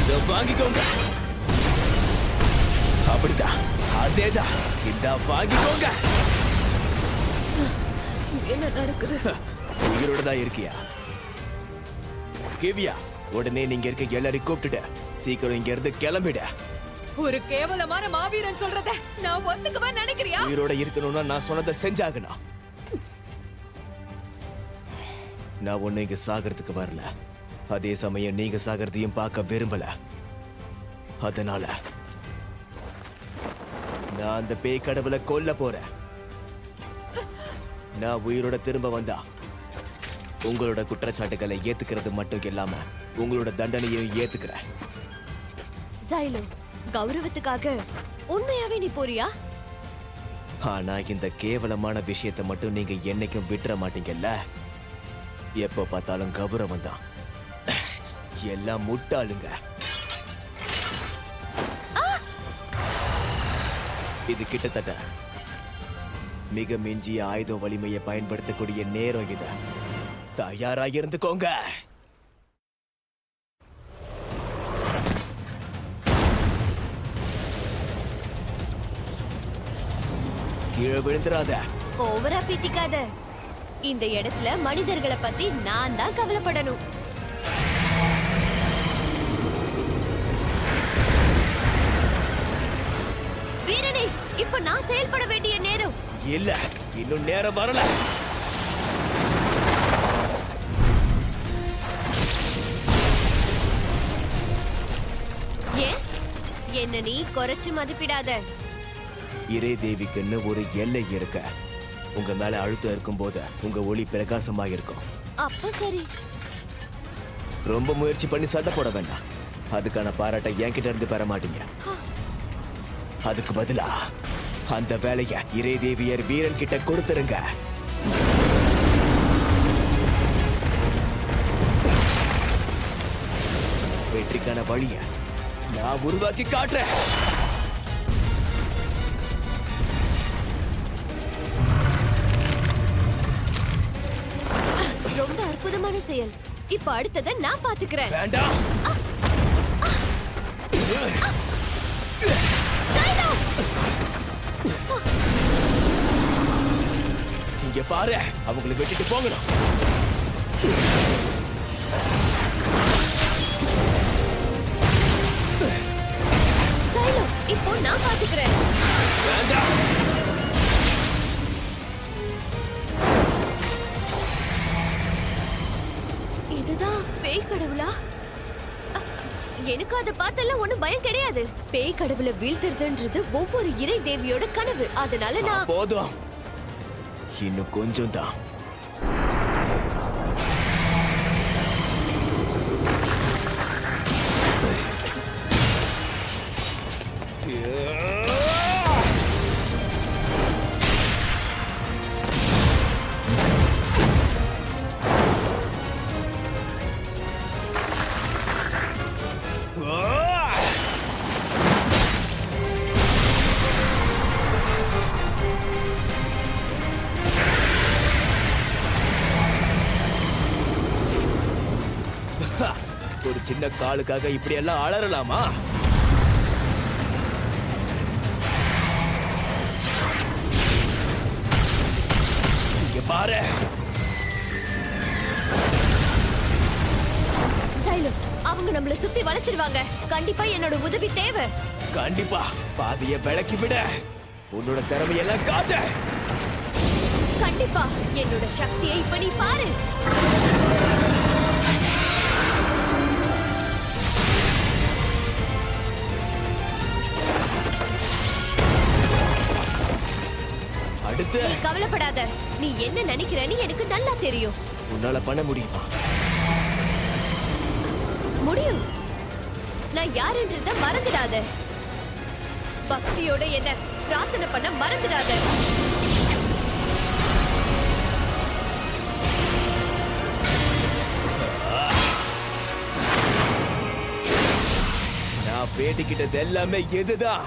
இத வாங்கிக்கோங்க. அப்படிதான், அதேதான். இத வாங்கிக்கோங்க. என்ன நடக்குது? உயிரோட தான் இருக்கியா? கிவியா, உடனே நீங்க இருக்க எல்லாரையும் கூப்பிட்டுட்ட. சீக்கிரம் இங்க இருந்து கிளம்பிட. ஒரு கேவலமான மாவீரன் சொல்றத நான் ஒத்துக்கவே நினைக்கிறியா? உயிரோட இருக்கணும்னா நான் சொன்னதை செஞ்சாகணும். நான் ஒண்ணு இங்க சாகிறதுக்கு வரல. அதே சமயம் நீங்க சாகிறதையும் பார்க்க விரும்பல. அதனால நான் அந்த பேய் கடவுளை கொல்ல போறேன். நான் உயிரோட திரும்ப வந்தா உங்களோட குற்றச்சாட்டுகளை ஏத்துக்கிறது மட்டும் இல்லாம உங்களோட தண்டனையும் ஏத்துக்கிறேன். சைலோ, கௌரவத்துக்காக உண்மையாவே நீ போறியா? ஆனா இந்த கேவலமான விஷயத்தை மட்டும் நீங்க என்னைக்கும் விட்டுற மாட்டீங்கல்ல. எப்ப பார்த்தாலும் கௌரவம் தான். எல்லாம் முட்டாளுங்க. இது கிட்டத்தட்ட மிக மிஞ்சிய ஆயுத வலிமையை பயன்படுத்தக்கூடிய நேரம் இது. தயாராக இருந்துக்கோங்க. கீழே விழுந்துராத. ஓவரா பீத்திக்காத. இந்த இடத்துல மனிதர்களை பத்தி நான் தான் கவலைப்படணும். வீரனே, இப்ப நான் செயல்பட வேண்டிய நேரம். இல்ல, இன்னும் நேரம் வரல. ஏன் என்ன நீ குறைச்சு மதிப்பிடாத. இறை தேவிக்குன்னு ஒரு எல்லை இருக்க. உங்க மேல அழுத்தம் இருக்கும் போது உங்க ஒளி பிரகாசமா இருக்கும். அப்ப சரி. ரொம்ப முயற்சி பண்ணி சண்டை போட வேண்டாம். அதுக்கான பாராட்டை என்கிட்ட இருந்து பெற மாட்டீங்க. அதுக்கு பதிலா அந்த வேலைய இறை தேவியர் வீரன் கிட்ட கொடுத்துருங்க. வெற்றிக்கான வழிய நான் உருவாக்கி காட்டுறேன். ரொம்ப அற்புதமான செயல். இப்ப அடுத்ததை நான் பாத்துக்கிறேன். வேண்டாம். இங்க பாரு, அவங்களை வெட்டிட்டு போகணும். சைலோ, இப்போ நான் பாத்துக்கிறேன். வேண்டாம். இதுதான் பேய் கடவுளா? எனக்கு அதை பார்த்தெல்லாம் ஒண்ணும் பயம் கிடையாது. பேய் கடவுளை வீழ்த்துறதுன்றது ஒவ்வொரு இறை தேவியோட கனவு. அதனால நான் போதும், இன்னும் கொஞ்சம் தான். ஒரு சின்ன காலுக்காக இப்படி எல்லாம் அலறலாமா? இங்க பாரு. சைலோ, அவங்க நம்மள சுத்தி வளைச்சிடுவாங்க. கண்டிப்பா என்னோட உதவி தேவை. கண்டிப்பா பாதிய விளக்கி விட. உன்னோட திறமையெல்லாம் காட்டு. கண்டிப்பா என்னோட சக்தியை இப்ப நீ பாரு. அடுத்து நீ கவலைப்படாத. நீ என்ன நினைக்கிறேன்னு எனக்கு நல்லா தெரியும். உன்னால பண்ண முடியுமா? முடியும். நான் யாருன்றத மறந்துடாத. பக்தியோட என்ன பிரார்த்தனை பண்ண மறந்துடாத. நான் பேட்டிக்கிட்டது எல்லாமே எதுதான்?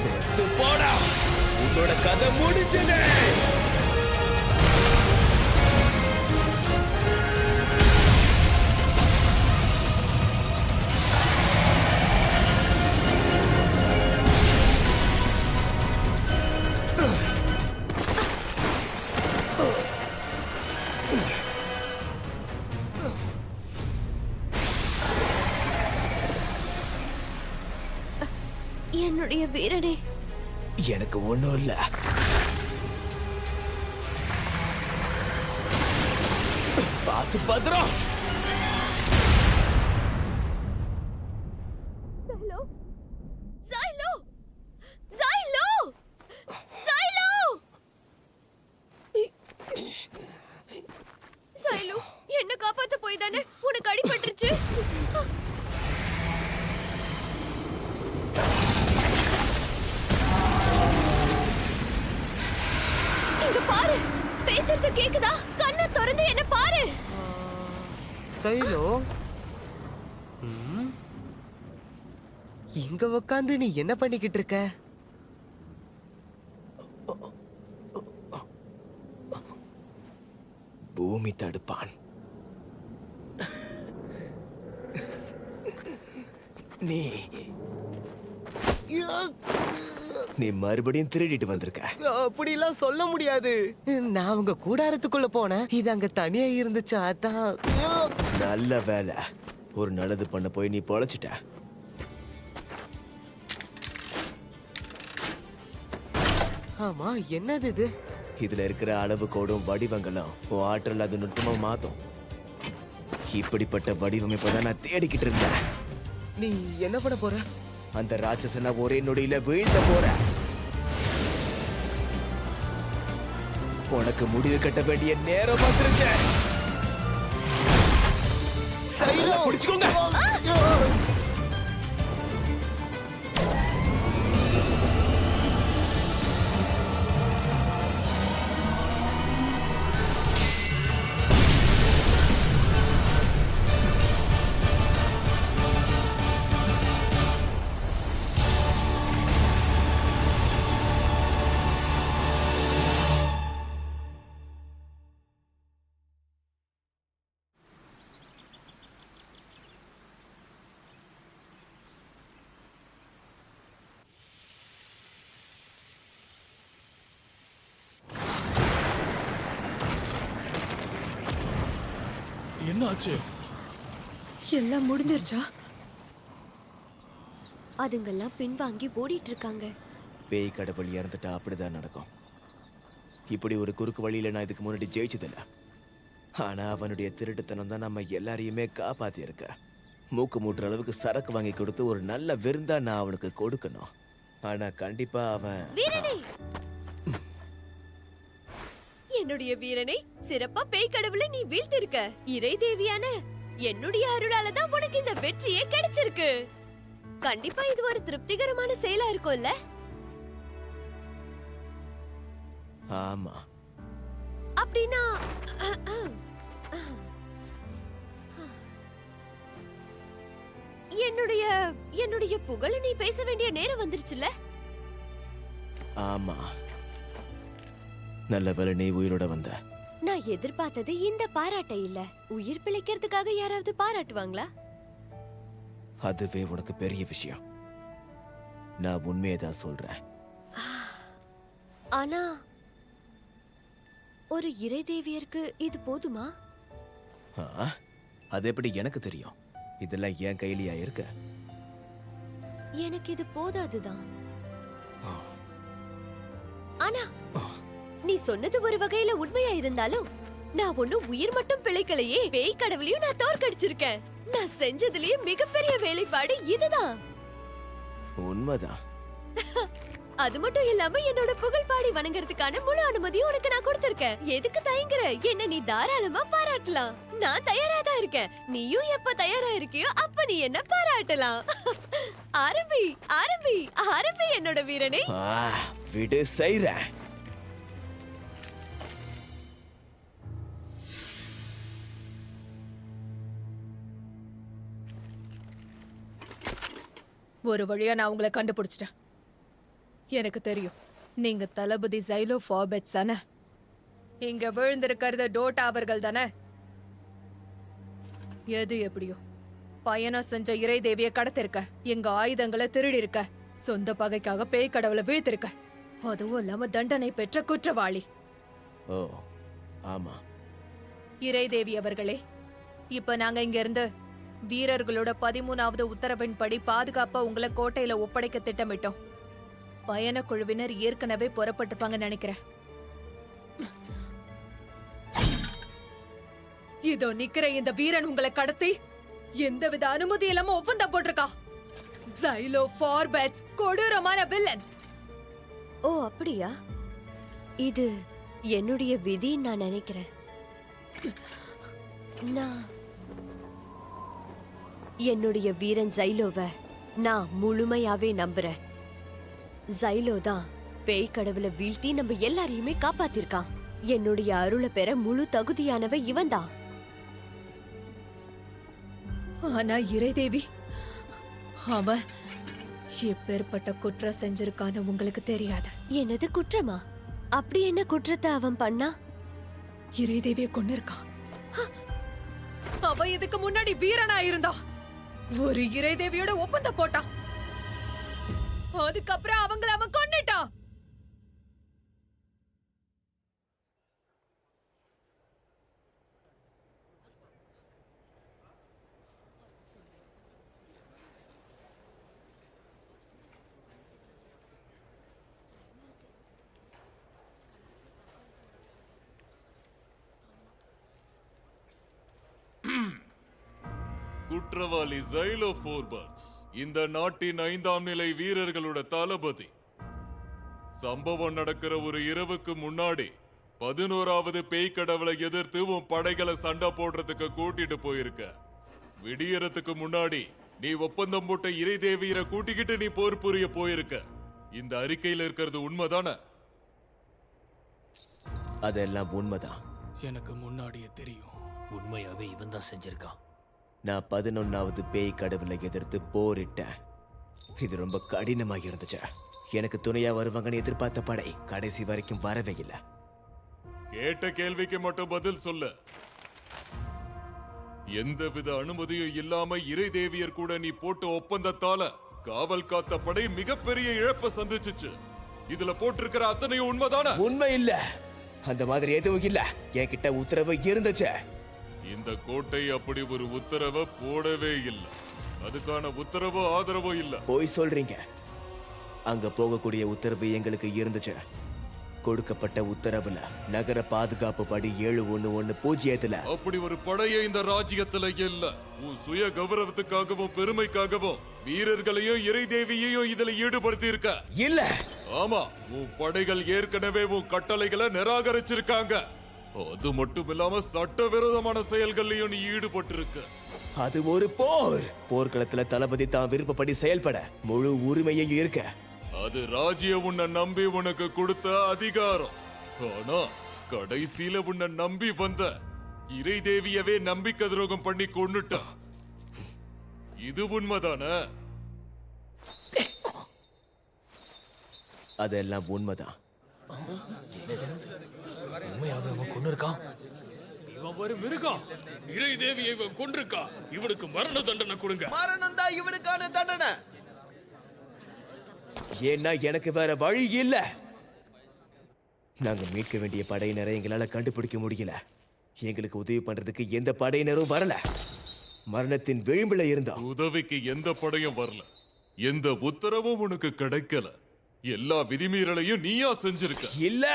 செத்து போடா. உன்னோட கதை முடிஞ்சது. என்னுடைய வீரனே, எனக்கு ஒண்ணும் இல்ல. பார்த்து பத்திரம். சைலோ, சைலோ, சைலோ. சைலு, என்ன காப்பாத்த போய் தானே உனக்கு அடிபட்டுருச்சு. இங்க பாரு, பேசுறது கேக்குதா? கண்ணை திறந்து என்ன பாரு. சைலோ, இங்க உக்காந்து நீ என்ன பண்ணிக்கிட்டு இருக்க? பூமி தடுப்பான். நீ நீ மறுபடியும் திருடிட்டு வந்திருக்க. அப்படிலாம் சொல்ல முடியாது. நான் உங்க கூடாரத்துக்குள்ள போனேன், இது அங்க தனியா இருந்துச்சு, அதான். நல்ல வேலை, ஒரு நல்லது பண்ண போய் நீ பொழைச்சிட்ட. ஆமா, என்னது இது? இதுல இருக்கிற அளவு கோடும் வடிவங்களும் உன் ஆற்றல் அது நுட்பமா மாத்தும். இப்படிப்பட்ட வடிவமைப்பை தான் நான் தேடிக்கிட்டு இருந்தேன். நீ என்ன பண்ண போற? அந்த ராட்சசனை ஒரே நொடியில வீழ்த்த போற. உனக்கு முடிவு கட்ட வேண்டிய நேரம் வந்துருச்சு. சைலோ, பிடிச்சுக்கோங்க. என்ன ஆச்சு? எல்லாம் முடிஞ்சிருச்சா? அதுங்கெல்லாம் பின்வாங்கி ஓடிட்டு இருக்காங்க. பேய் கடவுள் இறந்துட்டா அப்படிதான் நடக்கும். இப்படி ஒரு குறுக்கு வழியில நான் இதுக்கு முன்னாடி ஜெயிச்சதில்ல. ஆனா அவனுடைய திருட்டுத்தனம் தான் நம்ம எல்லாரையுமே காப்பாத்தி இருக்க. மூக்கு மூட்டுற அளவுக்கு சரக்கு வாங்கி கொடுத்து ஒரு நல்ல விருந்தா நான் அவனுக்கு கொடுக்கணும். ஆனா கண்டிப்பா அவன் வீரனே, என்னுடைய வீரனை, சிறப்பா பேய் கடவுளை நீ வீழ்த்திருக்க. இறை தேவியான என்னுடைய அருளால தான் உனக்கு இந்த வெற்றியே கிடைச்சிருக்கு. கண்டிப்பா இது ஒரு திருப்திகரமான செயலா இருக்கும்ல? ஆமா. அப்படின்னா என்னுடைய புகழ நீ பேச வேண்டிய நேரம் வந்துருச்சுல? ஆமா, நல்ல வேளை நீ உயிரோட வந்த. நான் எதிர்பார்த்தது இந்த பாராட்டை இல்ல. உயிர் பிழைக்கிறதுக்காக யாராவது பாராட்டுவாங்களா? அதுவே உனக்கு பெரிய விஷயம். நான் உண்மையதான் சொல்றேன். ஆனா ஒரு இறை தேவியருக்கு இது போதுமா? ஆ? அது எப்படி எனக்கு தெரியும்? இதெல்லாம் என் கையிலயா இருக்க? எனக்கு இது போதாதுதான். ஆ. ஆனா நீ சொன்னது ஒரு வகையில உண்மையா இருந்தாலும் நான் ஒண்ணும் உயிர் மட்டும் பிழைக்கலையே, பேய் கடவுளையும் நான் தோற்கடிச்சிருக்கேன். நான் செஞ்சதுலயே மிகப்பெரிய வேலைப்பாடு இதுதான். உண்மைதான். அது மட்டும் இல்லாம என்னோட புகழ் பாடி வணங்குறதுக்கான முழு அனுமதியும் உனக்கு நான் கொடுத்திருக்கேன். எதுக்கு தயங்குற? என்ன நீ தாராளமா பாராட்டலாம். நான் தயாரா தான் இருக்கேன். நீயும் எப்ப தயாரா இருக்கியோ அப்ப நீ என்ன பாராட்டலாம். ஆரம்பி ஆரம்பி ஆரம்பி என்னோட வீரனே. விடு, செய்றேன். ஒரு வழியா நான் உங்களை கண்டுபிடிச்சிட்டேன். எனக்கு தெரியும், நீங்க தளபதி ஜைலோ ஃபார்பெட்ஸ் தானே? இங்க விழுந்திருக்கிறது டோட்டா அவர்கள் தானே? எது எப்படியோ பயணம் செஞ்ச இறை தேவிய கடத்திருக்க, எங்க ஆயுதங்களை திருடி இருக்க, சொந்த பகைக்காக பேய் கடவுளை வீழ்த்திருக்க, அதுவும் இல்லாம தண்டனை பெற்ற குற்றவாளி. ஓ ஆமா. இறை தேவி அவர்களே, இப்ப நாங்க இங்க இருந்து வீரர்களோட 13வது உத்தரவின்படி பாதுகாப்பா உங்களை கோட்டையில ஒப்படைக்க திட்டமிட்டோம். பயண குழுவினர் ஏற்கனவே புறப்பட்டுப்பாங்க நினைக்கிறேன். இதோ நிக்கிற இந்த வீரன் உங்களை கடத்தி எந்தவித அனுமதி இல்லாம ஒப்பந்தம் போட்டிருக்கா. ஜைலோ ஃபார்பெட்ஸ் கொடூரமான வில்லன். ஓ அப்படியா? இது என்னுடைய விதின்னு நான் நினைக்கிறேன். நான் என்னுடைய வீரன் ஜைலோவை நான் முழுமையாவே நம்புறேன். ஜைலோ தான் பேய் கடவுளை வீழ்த்தி நம்ம எல்லாரையுமே காப்பாத்திருக்கான். என்னுடைய அருளை பெற முழு தகுதியானவன் இவன் தான். ஆனா இறைதேவி, அவன் எப்பேற்பட்ட குற்றம் செஞ்சிருக்கான்னு உங்களுக்கு தெரியாது. என்னது குற்றமா? அப்படி என்ன குற்றத்தை அவன் பண்ணா? இறைதேவிய கொண்டு இருக்கான். அவ இதுக்கு முன்னாடி வீரனா இருந்தா ஒரு இறைதேவியோட ஒப்பந்தம் போட்டான். அதுக்கப்புறம் அவங்கள அவன் கொன்னுட்டான். குற்றவாளி ஜைலோ ஃபோர்பர்ட்ஸ் இந்த நாட்டின் 5ஆம் நிலை வீரர்களோட தளபதி. சம்பவம் நடக்கிற ஒரு இரவுக்கு முன்னாடி 11வது பேய் கடவுளை எதிர்த்து உன் படைகளை சண்டை போடுறதுக்கு கூட்டிட்டு போயிருக்க. விடியறதுக்கு முன்னாடி நீ ஒப்பந்தம் போட்ட இறை தேவியரை கூட்டிக்கிட்டு நீ போர் புரிய போயிருக்க. இந்த அறிக்கையில இருக்கிறது உண்மைதானே? அதெல்லாம் உண்மைதான். எனக்கு முன்னாடியே தெரியும். உண்மையாவே இவன் தான் செஞ்சிருக்கான். நான் 11வது பேய் கடவுளை எதிர்த்து போரிட்டேன். இது ரொம்ப கடினமாக இருந்துச்சு. எனக்கு துணையா வருவாங்கன்னு எதிர்பார்த்த படை கடைசி வரைக்கும் வரவே இல்லை. கேட்ட கேள்விக்கு மட்டும் பதில் சொல்லு. எந்தவித அனுமதியும் இல்லாம இறை தேவியர் கூட நீ போட்ட ஒப்பந்தத்தால காவல் காத்த படை மிகப்பெரிய இழப்பை சந்திச்சுச்சு. இதுல போட்டிருக்கிற அத்தனையும் உண்மைதானே? உண்மை இல்ல, அந்த மாதிரி எதுவும் இல்ல. என்கிட்ட உத்தரவு இருந்துச்சு. இந்த கோட்டை அப்படி ஒரு உத்தரவை போடவே இல்லை. அதுக்கான உத்தரவோ ஆதரவோ இல்ல. போய் சொல்றீங்க. அங்க போகக்கூடிய உத்தரவு எங்களுக்கு இருந்துச்சு. கொடுக்கப்பட்ட உத்தரவுல நகர பாதுகாப்பு படி 7110 அப்படி ஒரு படையை இந்த ராஜ்யத்துல இல்ல. உன் சுய கௌரவத்துக்காகவும் பெருமைக்காகவும் வீரர்களையும் இறை தேவியையும் இதுல ஈடுபடுத்தி இருக்க இல்ல. ஆமா, உன் படைகள் ஏற்கனவே உன் கட்டளைகளை நிராகரிச்சிருக்காங்க. அது மட்டும் இல்லாம சட்டவிரோதமான செயல்கள்லயும் நீ ஈடுபட்டிருக்க. அது ஒரு போர். போர்க்களத்துல தளபதி தான் விருப்பப்படி செயல்பட முழு உரிமையும் இருக்க. அது ராஜ்யம் உன்னை நம்பி உனக்கு கொடுத்த அதிகாரம். ஆனா கடைசியில உன்னை நம்பி வந்த இறை தேவியவே நம்பிக்கை துரோகம் பண்ணி கொன்னுட்ட. இது உண்மைதானே? அதெல்லாம் உண்மைதான். உண்மையாவே அவன் கொண்டு இருக்கான். இவன் ஒரு மிருகம். இறை தேவியை இவன் கொன்றிருக்கா. இவனுக்கு மரண தண்டனை கொடுங்க. மரணம் தான் இவனுக்கான தண்டனை. ஏன்னா எனக்கு வேற வழி இல்ல. நாங்க மீட்க வேண்டிய படையினரை எங்களால கண்டுபிடிக்க முடியல. எங்களுக்கு உதவி பண்றதுக்கு எந்த படையினரும் வரல. மரணத்தின் விளிம்புல இருந்தோம். உதவிக்கு எந்த படையும் வரல. எந்த உத்தரவும் உனக்கு கிடைக்கல. எல்லா விதிமீறலையும் நீயா செஞ்சிருக்க. இல்ல.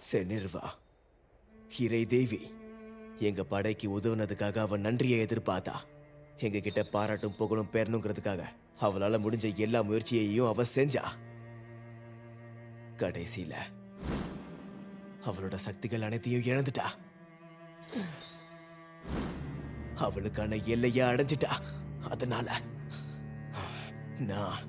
செனிர்வா, இறை தேவி எங்க படைக்கு உதவுனதுக்காக அவன் நன்றியை எதிர்பார்த்தா. எங்க கிட்ட பாராட்டும் புகழும் பெறணுங்கிறதுக்காக அவளால முடிஞ்ச எல்லா முயற்சியையும் அவ செஞ்சா. கடைசியில அவளோட சக்திகள் அனைத்தையும் இழந்துட்டா. அவளுக்கான எல்லையை அடைஞ்சிட்டா. அதனால நான்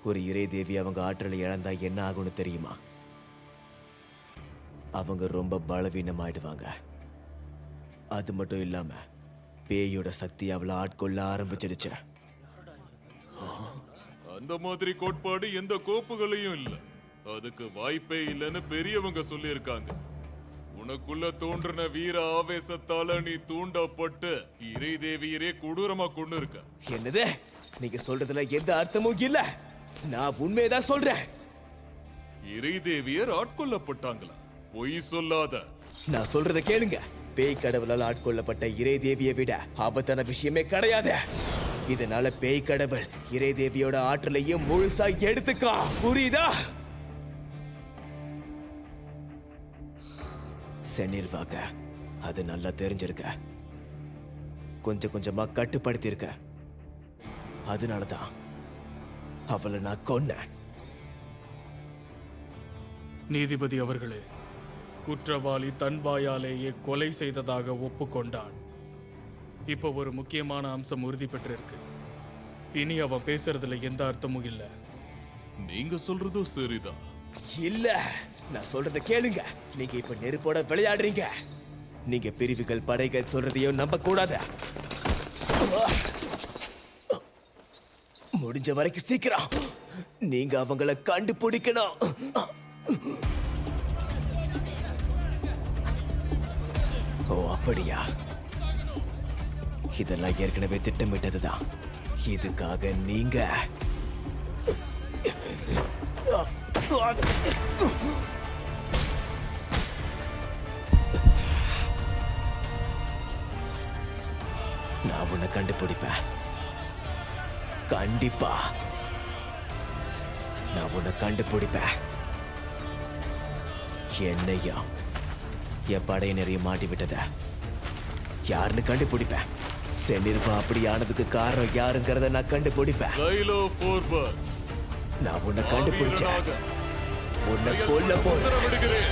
ஒரு இறை தேவி அவங்க ஆற்றலை இழந்தா என்ன ஆகும்னு தெரியுமா? அவங்க ரொம்ப பலவீனமாயிடுவாங்க. அது மட்டும் இல்லாம பேயோட சக்தி அவளை ஆட்கொள்ள ஆரம்பிச்சிடுச்சு. அந்த மாதிரி கோட்பாடு எந்த கோப்புகளையும் இல்ல. அதுக்கு வாய்ப்பே இல்லைன்னு பெரியவங்க சொல்லியிருக்காங்க. உனக்குள்ள தோன்றின வீர ஆவேசத்தால நீ தூண்டப்பட்டு இறை தேவியரே கொடூரமா கொண்டு இருக்க. என்னது? நீங்க சொல்றதுல எந்த அர்த்தமும் இல்ல. நான் உண்மையதான் சொல்றேன். இறை தேவியர் ஆட்கொள்ளப்பட்டாங்களா? பொய் சொல்லாத. நான் சொல்றத கேளுங்க. பேய் கடவுளால் ஆட்கொள்ளப்பட்ட இறை தேவியை விட ஆபத்தான விஷயமே கிடையாது. இதனால பேய் கடவுள் இறை தேவியோட ஆற்றலையும் முழுசா எடுத்துக்கா, புரியுதா? சென்னிர்வாக அது நல்லா தெரிஞ்சிருக்க, கொஞ்சம் கொஞ்சமா கட்டுப்படுத்தி இருக்க. அதனாலதான் அவளை நான் கொன்னேன். நீதிபதி அவர்களே, குற்றவாளி தன் வாயாலேயே கொலை செய்ததாக ஒப்புக்கொண்டான். இப்போ ஒரு முக்கியமான அம்சம் உறுதி பெற்றிருக்கு. இனி அவன் பேசுறதுல எந்த அர்த்தமும் இல்ல. நீங்க சொல்றதும் சரிதான். இல்ல, நான் சொல்றத கேளுங்க. நீங்க இப்ப நெருப்போட விளையாடுறீங்க. நீங்க பிரிவுகள் படைகள் சொல்றதையும் நம்ப கூடாது. முடிஞ்ச வரைக்கும் சீக்கிரம் நீங்க அவங்கள கண்டுபிடிக்கணும். ஓ அப்படியா? இதெல்லாம் ஏற்கனவே திட்டமிட்டதுதான். இதுக்காக நீங்க நான் உன்னை கண்டுபிடிப்பேன். கண்டிப்பா நான் உன்னை கண்டுபிடிப்பேன். என்னையும் என் படையினரையும் மாட்டி விட்டத யாருன்னு கண்டுபிடிப்பேன். சென்னிருப்பா அப்படி ஆனதுக்கு காரணம் யாருங்கிறத நான் கண்டுபிடிப்பேன். கைலோ ஃபோர்பர்ட்ஸ், நான் உன்னை கண்டுபிடிச்சேன். உன்னை கொல்ல போறேன். உத்தரவிடுகிறேன்.